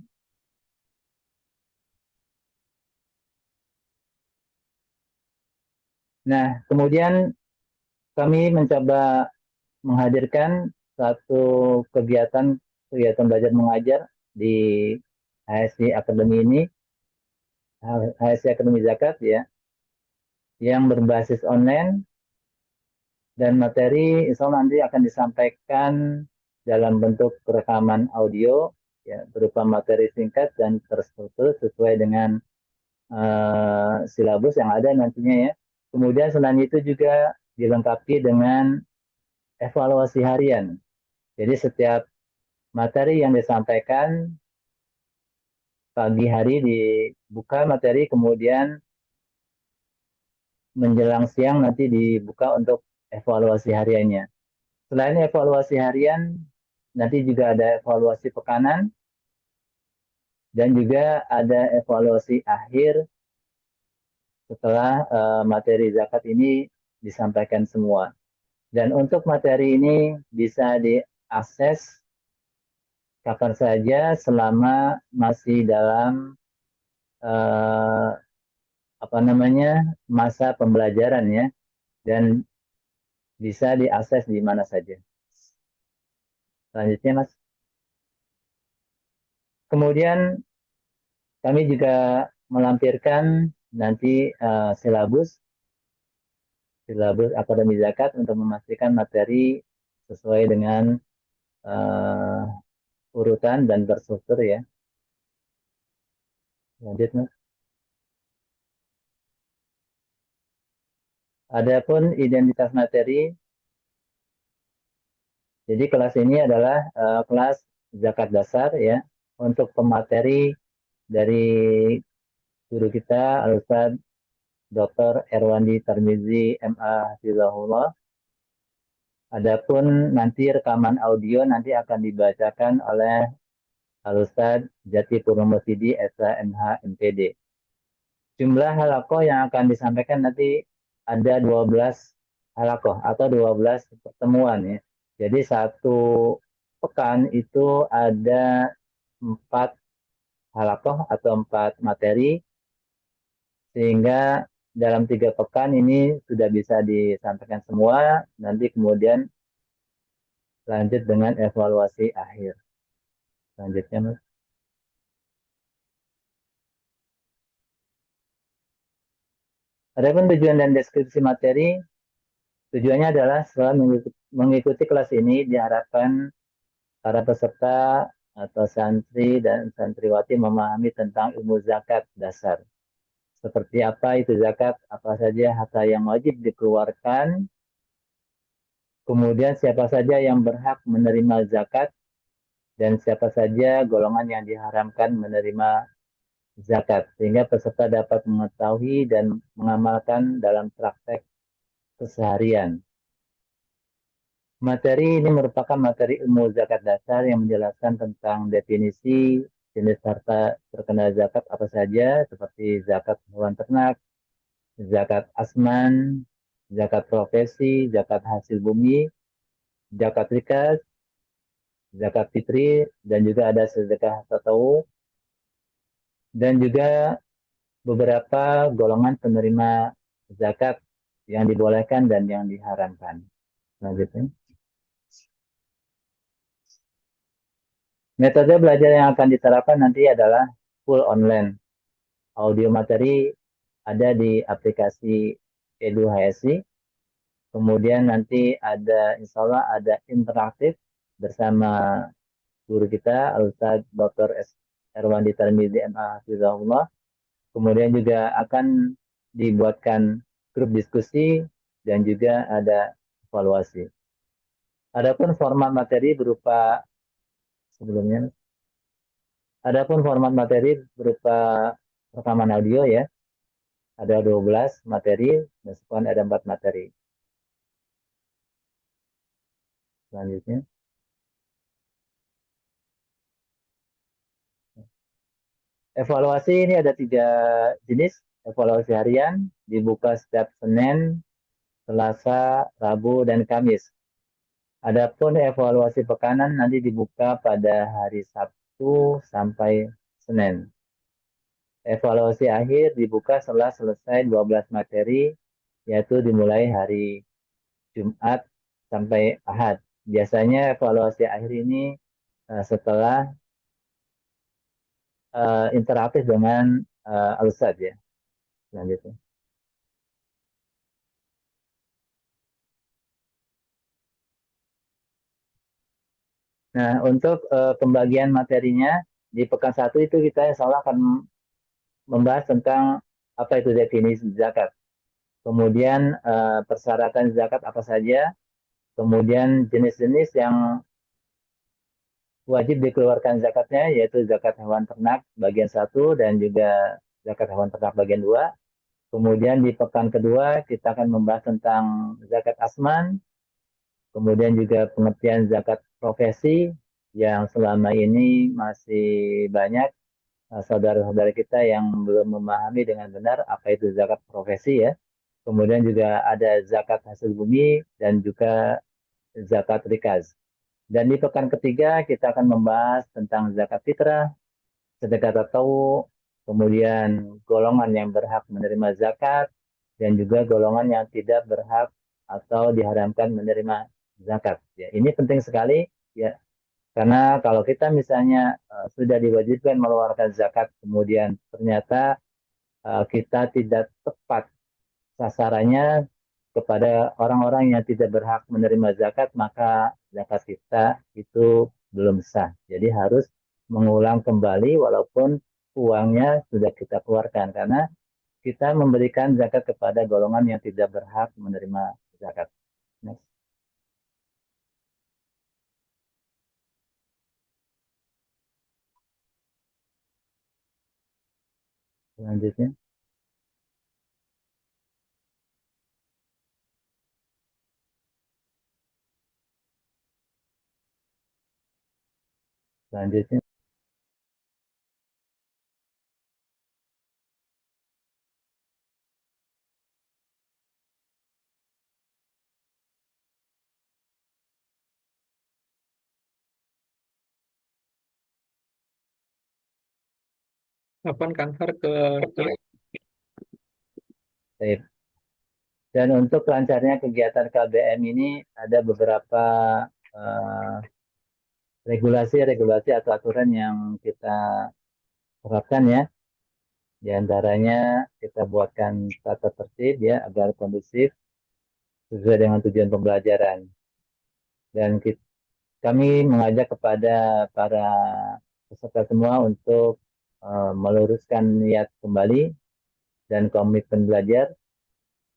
Nah, kemudian kami mencoba menghadirkan satu kegiatan belajar mengajar di HSI Akademi ini, HSI Akademi Zakat ya, yang berbasis online Dan materi insya Allah nanti akan disampaikan dalam bentuk rekaman audio, ya, berupa materi singkat dan terstruktur sesuai dengan silabus yang ada nantinya ya. Kemudian selain itu juga dilengkapi dengan evaluasi harian. Jadi setiap materi yang disampaikan pagi hari dibuka materi, kemudian menjelang siang nanti dibuka untuk evaluasi hariannya. Selain evaluasi harian, nanti juga ada evaluasi pekanan dan juga ada evaluasi akhir setelah materi zakat ini disampaikan semua. Dan untuk materi ini bisa diakses kapan saja selama masih dalam masa pembelajaran ya, dan bisa diakses di mana saja. Selanjutnya Mas. Kemudian kami juga melampirkan nanti silabus Akademi Zakat untuk memastikan materi sesuai dengan urutan dan terstruktur ya. Lanjut Mas. Adapun identitas materi, jadi kelas ini adalah kelas zakat dasar ya, untuk pemateri dari guru kita Al-Ustaz Dr. Erwandi Tarmizi MA Hafizahullah. Adapun nanti rekaman audio nanti akan dibacakan oleh Al-Ustaz Jati Purnomosidi SHMH MPD. Jumlah halakoh yang akan disampaikan nanti ada 12 halakoh atau 12 pertemuan ya. Jadi satu pekan itu ada 4 halakoh atau 4 materi, sehingga dalam 3 pekan ini sudah bisa disampaikan semua, nanti kemudian lanjut dengan evaluasi akhir. Selanjutnya Mas. Adapun tujuan dan deskripsi materi, tujuannya adalah setelah mengikuti kelas ini diharapkan para peserta atau santri dan santriwati memahami tentang ilmu zakat dasar. Seperti apa itu zakat, apa saja harta yang wajib dikeluarkan, kemudian siapa saja yang berhak menerima zakat, dan siapa saja golongan yang diharamkan menerima zakat, sehingga peserta dapat mengetahui dan mengamalkan dalam praktek keseharian. Materi ini merupakan materi ilmu zakat dasar yang menjelaskan tentang definisi jenis harta terkena zakat apa saja, seperti zakat hewan ternak, zakat asman, zakat profesi, zakat hasil bumi, zakat rikas, zakat fitri, dan juga ada sedekah tatawwu, dan juga beberapa golongan penerima zakat yang dibolehkan dan yang diharamkan. Selanjutnya. Metode belajar yang akan diterapkan nanti adalah full online. Audio materi ada di aplikasi EduHSI. Kemudian nanti ada, insya Allah ada interaktif bersama guru kita, Al-Ustaz Dr. Erwandi Tarmizi MA Hafizahullah. Kemudian juga akan dibuatkan grup diskusi dan juga ada evaluasi. Adapun format materi berupa rekaman audio ya. Ada 12 materi, meskipun ada 4 materi. Selanjutnya. Evaluasi ini ada 3 jenis. Evaluasi harian dibuka setiap Senin, Selasa, Rabu, dan Kamis. Adapun evaluasi pekanan nanti dibuka pada hari Sabtu sampai Senin. Evaluasi akhir dibuka setelah selesai 12 materi, yaitu dimulai hari Jumat sampai Ahad. Biasanya evaluasi akhir ini setelah interaktif dengan Al-Ustaz ya. Selanjutnya. Nah, untuk pembagian materinya di pekan 1 itu kita insya Allah akan membahas tentang apa itu definisi zakat. Kemudian persyaratan zakat apa saja, kemudian jenis-jenis yang wajib dikeluarkan zakatnya, yaitu zakat hewan ternak bagian 1 dan juga zakat hewan ternak bagian 2. Kemudian di pekan kedua kita akan membahas tentang zakat asman, kemudian juga pengertian zakat profesi yang selama ini masih banyak saudara-saudara kita yang belum memahami dengan benar apa itu zakat profesi ya. Kemudian juga ada zakat hasil bumi dan juga zakat rikaz. Dan di pekan ketiga kita akan membahas tentang zakat fitrah, sedekah tatawwu, kemudian golongan yang berhak menerima zakat, dan juga golongan yang tidak berhak atau diharamkan menerima zakat. Ya, ini penting sekali ya, karena kalau kita misalnya sudah diwajibkan mengeluarkan zakat, kemudian ternyata kita tidak tepat sasarannya kepada orang-orang yang tidak berhak menerima zakat, maka zakat kita itu belum sah. Jadi harus mengulang kembali walaupun uangnya sudah kita keluarkan, karena kita memberikan zakat kepada golongan yang tidak berhak menerima zakat. Next. Selanjutnya. Selanjutnya. Kapan kantor ke Baik. Dan untuk lancarnya kegiatan KBM ini ada beberapa regulasi-regulasi atau aturan yang kita terapkan ya. Di antaranya kita buatkan tata tertib ya agar kondusif sesuai dengan tujuan pembelajaran. Dan kami mengajak kepada para peserta semua untuk meluruskan niat kembali dan komitmen belajar.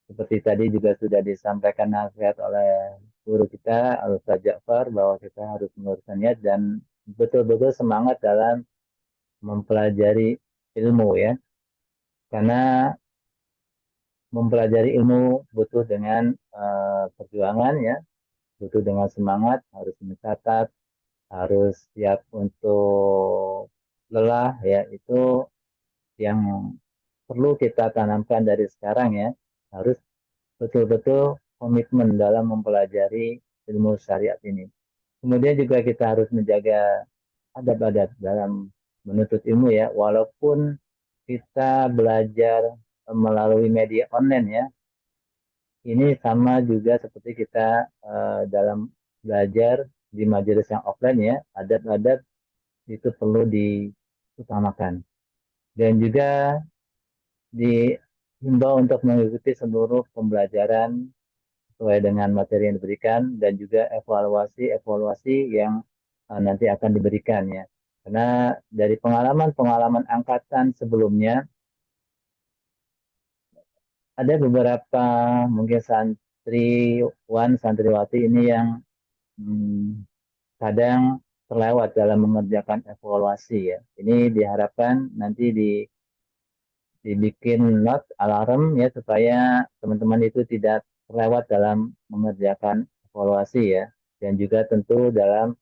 Seperti tadi juga sudah disampaikan nasihat oleh guru kita, Al-Ustaz Ja'far, bahwa kita harus meluruskan niat dan betul-betul semangat dalam mempelajari ilmu ya. Karena mempelajari ilmu butuh dengan perjuangan ya, butuh dengan semangat, harus mencatat, harus siap untuk lelah ya, itu yang perlu kita tanamkan dari sekarang ya, harus betul-betul komitmen dalam mempelajari ilmu syariat ini. Kemudian juga kita harus menjaga adab-adab dalam menuntut ilmu ya, walaupun kita belajar melalui media online ya, ini sama juga seperti kita dalam belajar di majelis yang offline ya, adab-adab itu perlu diutamakan. Dan juga dihimbau untuk mengikuti seluruh pembelajaran sesuai dengan materi yang diberikan dan juga evaluasi yang nanti akan diberikan ya. Karena dari pengalaman-pengalaman angkatan sebelumnya, ada beberapa mungkin santriwati ini yang kadang terlewat dalam mengerjakan evaluasi ya. Ini diharapkan nanti dibikin note alarm ya, supaya teman-teman itu tidak terlewat dalam mengerjakan evaluasi ya, dan juga tentu dalam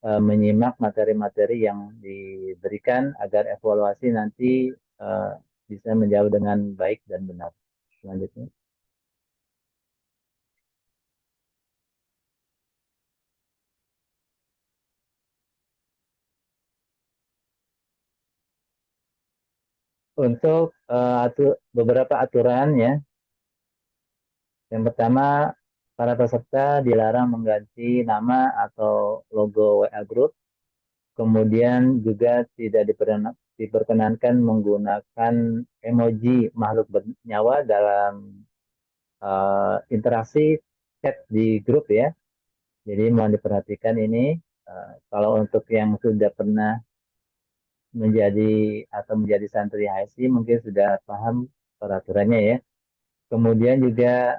menyimak materi-materi yang diberikan agar evaluasi nanti bisa menjawab dengan baik dan benar. Selanjutnya. Untuk beberapa aturan ya. Yang pertama, para peserta dilarang mengganti nama atau logo WA Group. Kemudian juga tidak diperkenankan menggunakan emoji makhluk bernyawa dalam interaksi chat di grup ya. Jadi mohon diperhatikan ini Kalau untuk yang sudah pernah menjadi santri HSI mungkin sudah paham peraturannya ya. Kemudian juga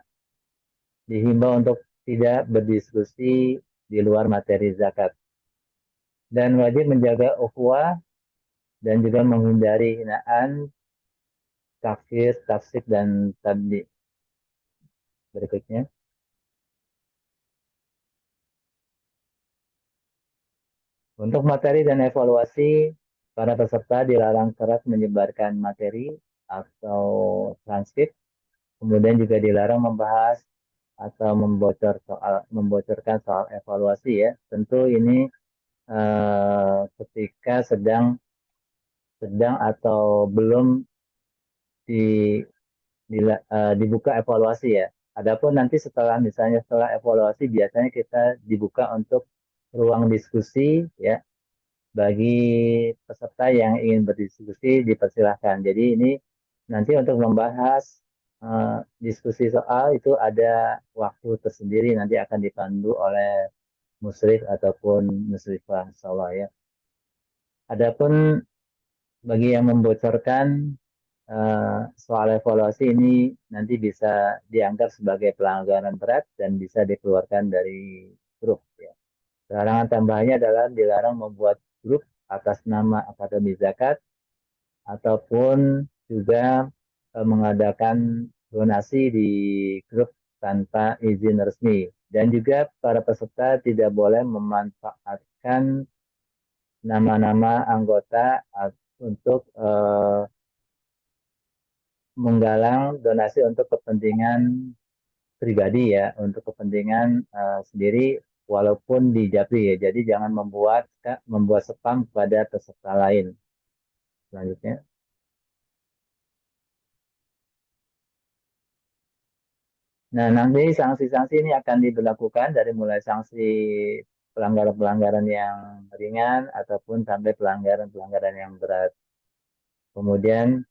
dihimbau untuk tidak berdiskusi di luar materi zakat dan wajib menjaga ukhuwah dan juga menghindari hinaan, takfir, tafsik dan tabdi. Berikutnya. Untuk materi dan evaluasi, para peserta dilarang keras menyebarkan materi atau transkrip, kemudian juga dilarang membahas atau membocorkan soal evaluasi ya. Tentu ini ketika sedang atau belum dibuka evaluasi ya. Adapun nanti misalnya setelah evaluasi biasanya kita dibuka untuk ruang diskusi ya. Bagi peserta yang ingin berdiskusi dipersilahkan. Jadi ini nanti untuk membahas diskusi soal itu ada waktu tersendiri nanti akan dipandu oleh musyrif ataupun musyrifah insyaallah ya. Adapun bagi yang membocorkan soal evaluasi ini nanti bisa dianggap sebagai pelanggaran berat dan bisa dikeluarkan dari grup ya. Larangan tambahannya adalah dilarang membuat grup atas nama Akademi Zakat ataupun juga mengadakan donasi di grup tanpa izin resmi. Dan juga para peserta tidak boleh memanfaatkan nama-nama anggota untuk menggalang donasi untuk kepentingan pribadi ya, untuk kepentingan sendiri walaupun di Japri ya. Jadi jangan membuat spam kepada peserta lain. Selanjutnya. Nah, nanti sanksi-sanksi ini akan diberlakukan dari mulai sanksi pelanggaran-pelanggaran yang ringan ataupun sampai pelanggaran-pelanggaran yang berat. Kemudian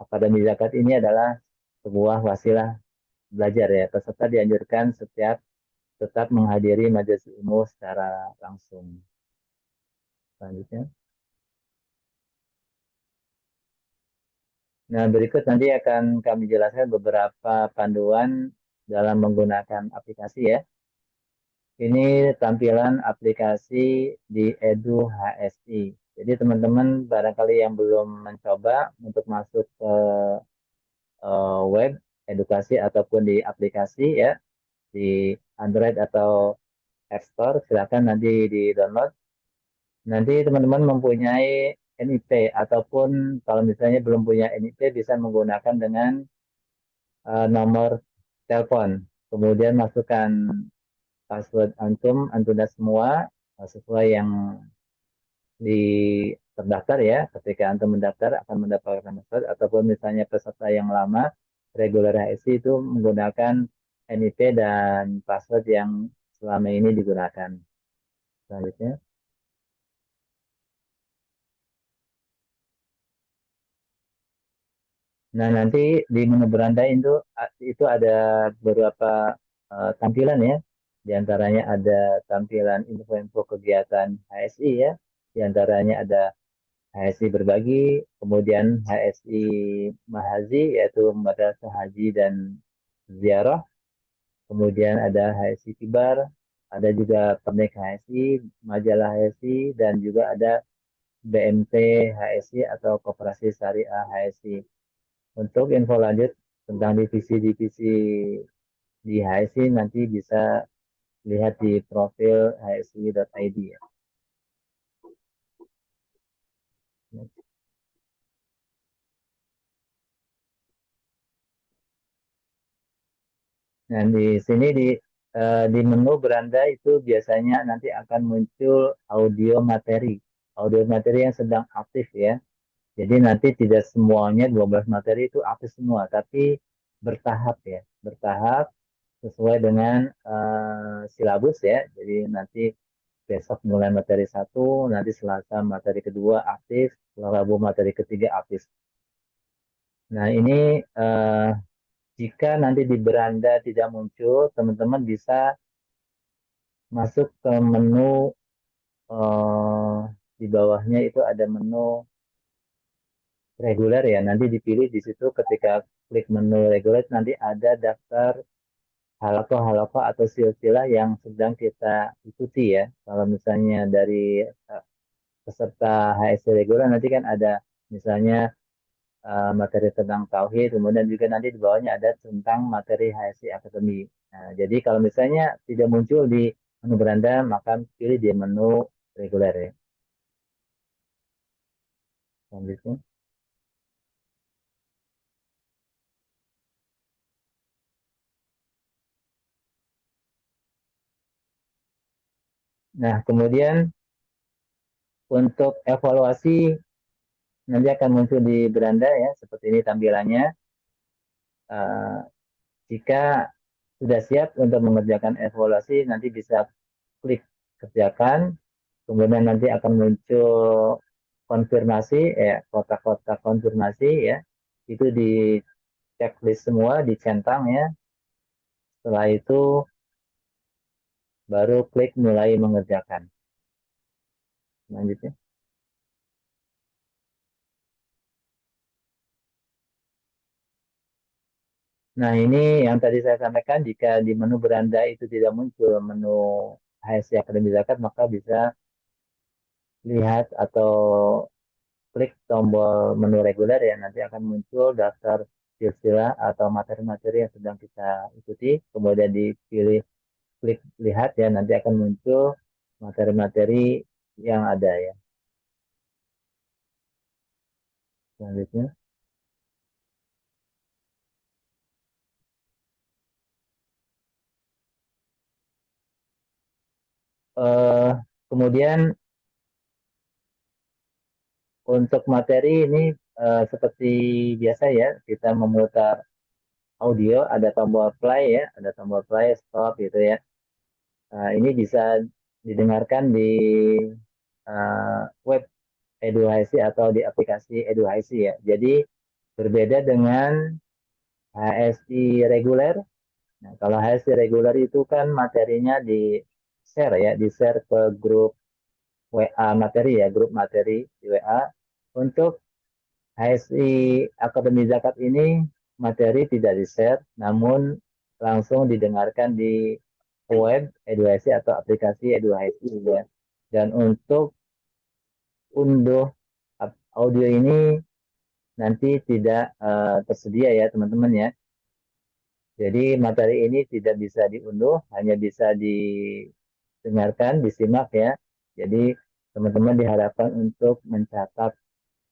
Akademi Zakat ini adalah sebuah wasilah belajar ya. Peserta dianjurkan tetap menghadiri majelis ilmu secara langsung. Selanjutnya. Nah, berikut nanti akan kami jelaskan beberapa panduan dalam menggunakan aplikasi ya. Ini tampilan aplikasi di Edu HSI. Jadi teman-teman barangkali yang belum mencoba untuk masuk ke web edukasi ataupun di aplikasi ya, di Android atau App Store, silakan nanti di-download. Nanti teman-teman mempunyai NIP ataupun kalau misalnya belum punya NIP bisa menggunakan dengan nomor telepon. Kemudian masukkan password antum semua sesuai yang terdaftar ya. Ketika antum mendaftar akan mendapatkan password ataupun misalnya peserta yang lama regular HSI itu menggunakan NIP dan password yang selama ini digunakan. Selanjutnya. Nah, nanti di menu beranda itu ada beberapa tampilan ya. Di antaranya ada tampilan info-info kegiatan HSI ya. Di antaranya ada HSI berbagi, kemudian HSI Mahazi yaitu Madrasah Haji dan Ziarah. Kemudian ada HSI Kibar, ada juga Pernik HSI, Majalah HSI dan juga ada BMT HSI atau Koperasi Syariah HSI. Untuk info lanjut tentang divisi-divisi di HSI nanti bisa lihat di profil hsi.id ya. Nah, di sini di menu beranda itu biasanya nanti akan muncul audio materi. Audio materi yang sedang aktif ya. Jadi nanti tidak semuanya 12 materi itu aktif semua, tapi bertahap ya. Bertahap sesuai dengan silabus ya. Jadi nanti besok mulai materi 1, nanti Selasa materi kedua aktif, Rabu materi ketiga aktif. Nah, ini jika nanti di beranda tidak muncul, teman-teman bisa masuk ke menu di bawahnya itu ada menu reguler ya. Nanti dipilih di situ ketika klik menu reguler nanti ada daftar halakoh-halakoh atau silsilah yang sedang kita ikuti ya. Kalau misalnya dari peserta HSC reguler nanti kan ada misalnya materi tentang tauhid, kemudian juga nanti di bawahnya ada tentang materi HSC Academy. Nah, jadi kalau misalnya tidak muncul di menu beranda, maka pilih di menu reguler ya. Selanjutnya. Nah, kemudian untuk evaluasi nanti akan muncul di beranda ya, seperti ini tampilannya. Jika sudah siap untuk mengerjakan evaluasi, nanti bisa klik kerjakan, kemudian nanti akan muncul konfirmasi, ya kotak-kotak konfirmasi ya, itu di checklist semua, dicentang ya. Setelah itu baru klik mulai mengerjakan. Selanjutnya. Nah, ini yang tadi saya sampaikan, jika di menu beranda itu tidak muncul menu HSC Akademi Zakat, maka bisa lihat atau klik tombol menu reguler ya, nanti akan muncul daftar silsilah atau materi-materi yang sedang kita ikuti, kemudian dipilih klik lihat ya, nanti akan muncul materi-materi yang ada ya. Selanjutnya. Kemudian untuk materi ini seperti biasa ya, kita memutar audio, ada tombol play ya, ada tombol play, stop gitu ya. Ini bisa didengarkan di web Eduhaisi atau di aplikasi Eduhaisi ya. Jadi berbeda dengan HSI reguler. Nah, kalau HSI reguler itu kan materinya di share ya, di share ke grup WA materi ya, grup materi di WA. Untuk HSI Akademi Zakat ini materi tidak di-share, namun langsung didengarkan di web Eduhaisi atau aplikasi Eduhaisi ya. Dan untuk unduh audio ini nanti tidak tersedia ya teman-teman ya. Jadi materi ini tidak bisa diunduh, hanya bisa didengarkan, disimak ya. Jadi teman-teman diharapkan untuk mencatat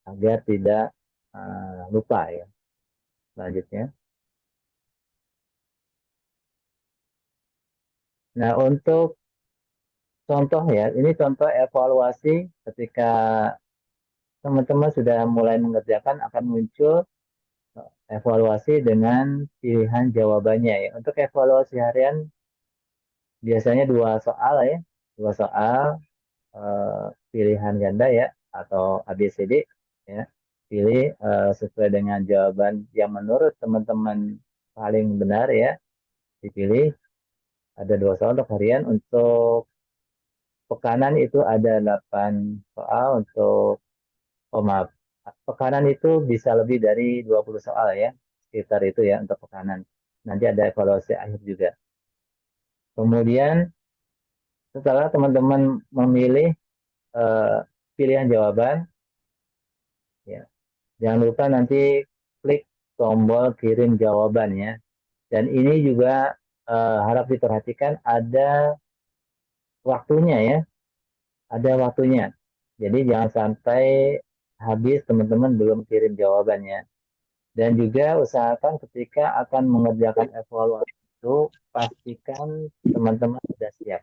agar tidak lupa ya. Selanjutnya. Nah, untuk contoh ya, ini contoh evaluasi ketika teman-teman sudah mulai mengerjakan akan muncul evaluasi dengan pilihan jawabannya ya. Untuk evaluasi harian biasanya dua soal ya, dua soal pilihan ganda ya atau ABCD ya. Pilih sesuai dengan jawaban yang menurut teman-teman paling benar ya, dipilih. Ada dua soal untuk harian. Untuk pekanan itu ada 8 soal. Untuk maaf, pekanan itu bisa lebih dari 20 soal ya, sekitar itu ya untuk pekanan. Nanti ada evaluasi akhir juga. Kemudian setelah teman-teman memilih pilihan jawaban, ya, jangan lupa nanti klik tombol kirim jawaban ya. Dan ini juga harap diperhatikan ada waktunya ya, ada waktunya. Jadi jangan sampai habis teman-teman belum kirim jawabannya. Dan juga usahakan ketika akan mengerjakan evaluasi itu, pastikan teman-teman sudah siap.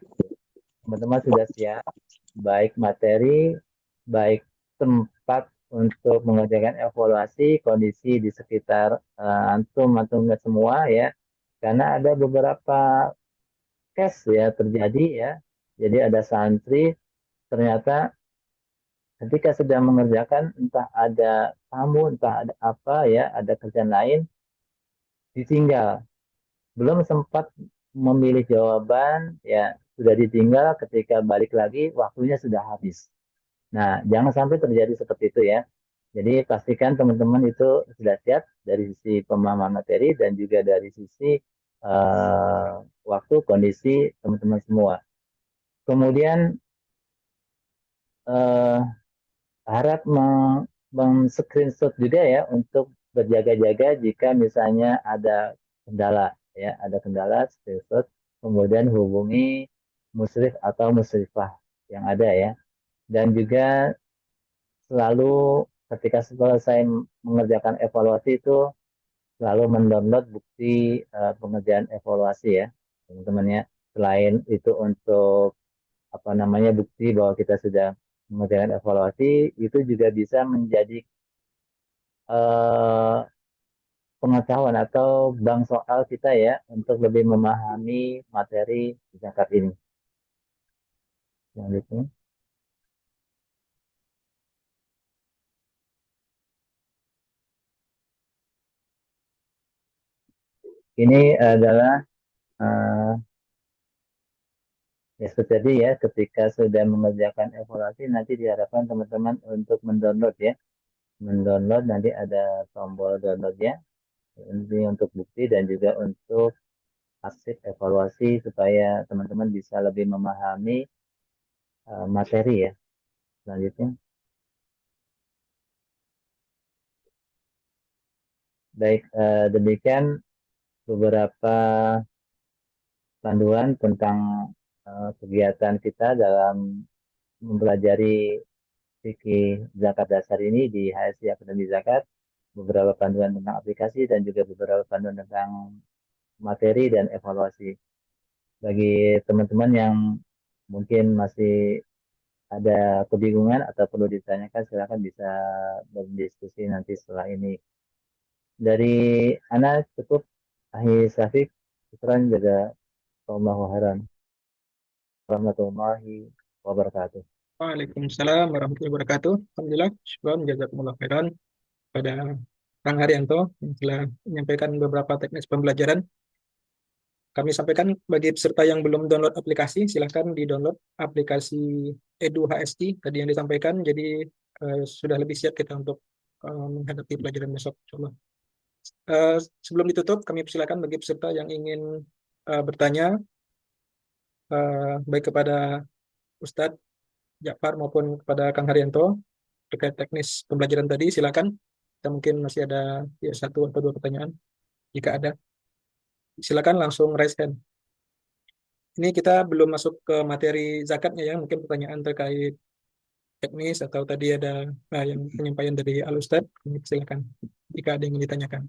Teman-teman sudah siap, baik materi, baik tempat untuk mengerjakan evaluasi, kondisi di sekitar antum semua ya. Karena ada beberapa case ya terjadi ya. Jadi ada santri ternyata ketika sedang mengerjakan entah ada tamu, entah ada apa ya, ada kerjaan lain, ditinggal. Belum sempat memilih jawaban, ya sudah ditinggal, ketika balik lagi waktunya sudah habis. Nah, jangan sampai terjadi seperti itu ya. Jadi pastikan teman-teman itu sudah siap dari sisi pemahaman materi dan juga dari sisi waktu, kondisi teman-teman semua. Kemudian harap men-screenshot juga ya untuk berjaga-jaga jika misalnya ada kendala ya, ada kendala, screenshot, kemudian hubungi musyrif atau musyrifah yang ada ya. Dan juga selalu ketika selesai mengerjakan evaluasi itu selalu mendownload bukti pengerjaan evaluasi ya teman-teman ya. Selain itu untuk bukti bahwa kita sudah mengerjakan evaluasi, itu juga bisa menjadi pengetahuan atau bank soal kita ya untuk lebih memahami materi zakat ini. Selanjutnya. Ini adalah ya seperti tadi ya, ketika sudah mengerjakan evaluasi nanti diharapkan teman-teman untuk mendownload ya. Mendownload nanti ada tombol downloadnya. Ini untuk bukti dan juga untuk arsip evaluasi supaya teman-teman bisa lebih memahami materi ya. Selanjutnya. Baik, demikian beberapa panduan tentang kegiatan kita dalam mempelajari fikih zakat dasar ini di HSI Akademi Zakat, beberapa panduan tentang aplikasi dan juga beberapa panduan tentang materi dan evaluasi. Bagi teman-teman yang mungkin masih ada kebingungan atau perlu ditanyakan, silakan bisa berdiskusi nanti setelah ini. Dari Ana cukup, Ahi Syafiq, syukran jaza Allahu khairan. Warahmatullahi wabarakatuh. Waalaikumsalam warahmatullahi wabarakatuh. Alhamdulillah, syukran jazakumullah khairan pada Kang Haryanto yang telah menyampaikan beberapa teknis pembelajaran. Kami sampaikan bagi peserta yang belum download aplikasi, silahkan di-download aplikasi Edu HSI tadi yang disampaikan. Jadi sudah lebih siap kita untuk menghadapi pelajaran besok, insyaallah. Sebelum ditutup, kami persilakan bagi peserta yang ingin bertanya baik kepada Ustadz Ja'far maupun kepada Kang Haryanto terkait teknis pembelajaran tadi, silakan. Kita mungkin masih ada ya, 1 atau 2 pertanyaan. Jika ada, silakan langsung raise hand. Ini kita belum masuk ke materi zakatnya ya, mungkin pertanyaan terkait teknis atau tadi ada yang penyampaian dari Al-Ustadz, silakan jika ada yang ingin ditanyakan.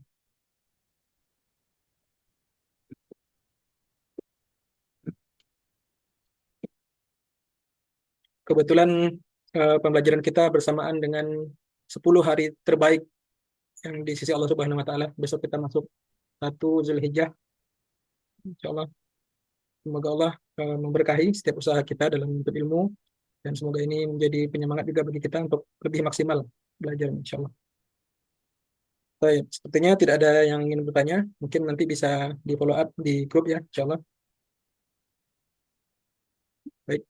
Kebetulan pembelajaran kita bersamaan dengan 10 hari terbaik yang di sisi Allah Subhanahu wa taala. Besok kita masuk 1 Zulhijjah. Insyaallah semoga Allah memberkahi setiap usaha kita dalam menuntut ilmu dan semoga ini menjadi penyemangat juga bagi kita untuk lebih maksimal belajar insyaallah. Baik, sepertinya tidak ada yang ingin bertanya. Mungkin nanti bisa di follow up di grup ya insyaallah. Baik,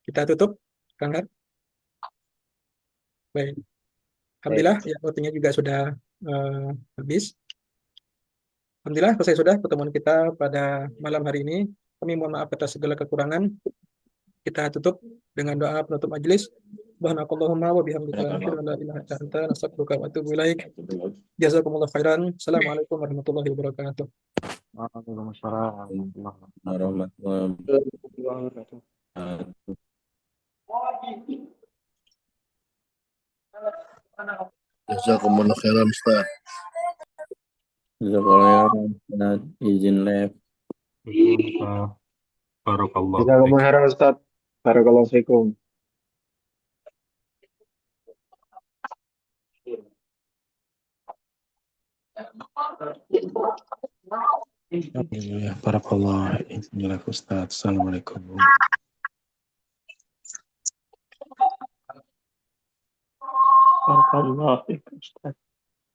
kita tutup Kang Har. Baik. Alhamdulillah ya waktunya juga sudah habis. Alhamdulillah selesai sudah pertemuan kita pada malam hari ini. Kami mohon maaf atas segala kekurangan. Kita tutup dengan doa penutup majelis. Subhanakallahumma wa bihamdika asyhadu an la ilaha illa anta astaghfiruka wa atubu ilaik. Jazakumullah khairan. Assalamualaikum warahmatullahi wabarakatuh. Waalaikumsalam warahmatullahi wabarakatuh. Jazakumullah khairan Ustaz. Jazakallah khairan. Izin live. Barakallah. Jazakumullah khairan Ustaz. Barakallahu fiikum. Barakallah. Inilah Ustaz. Assalamualaikum. Barakallah fiikum Ustaz.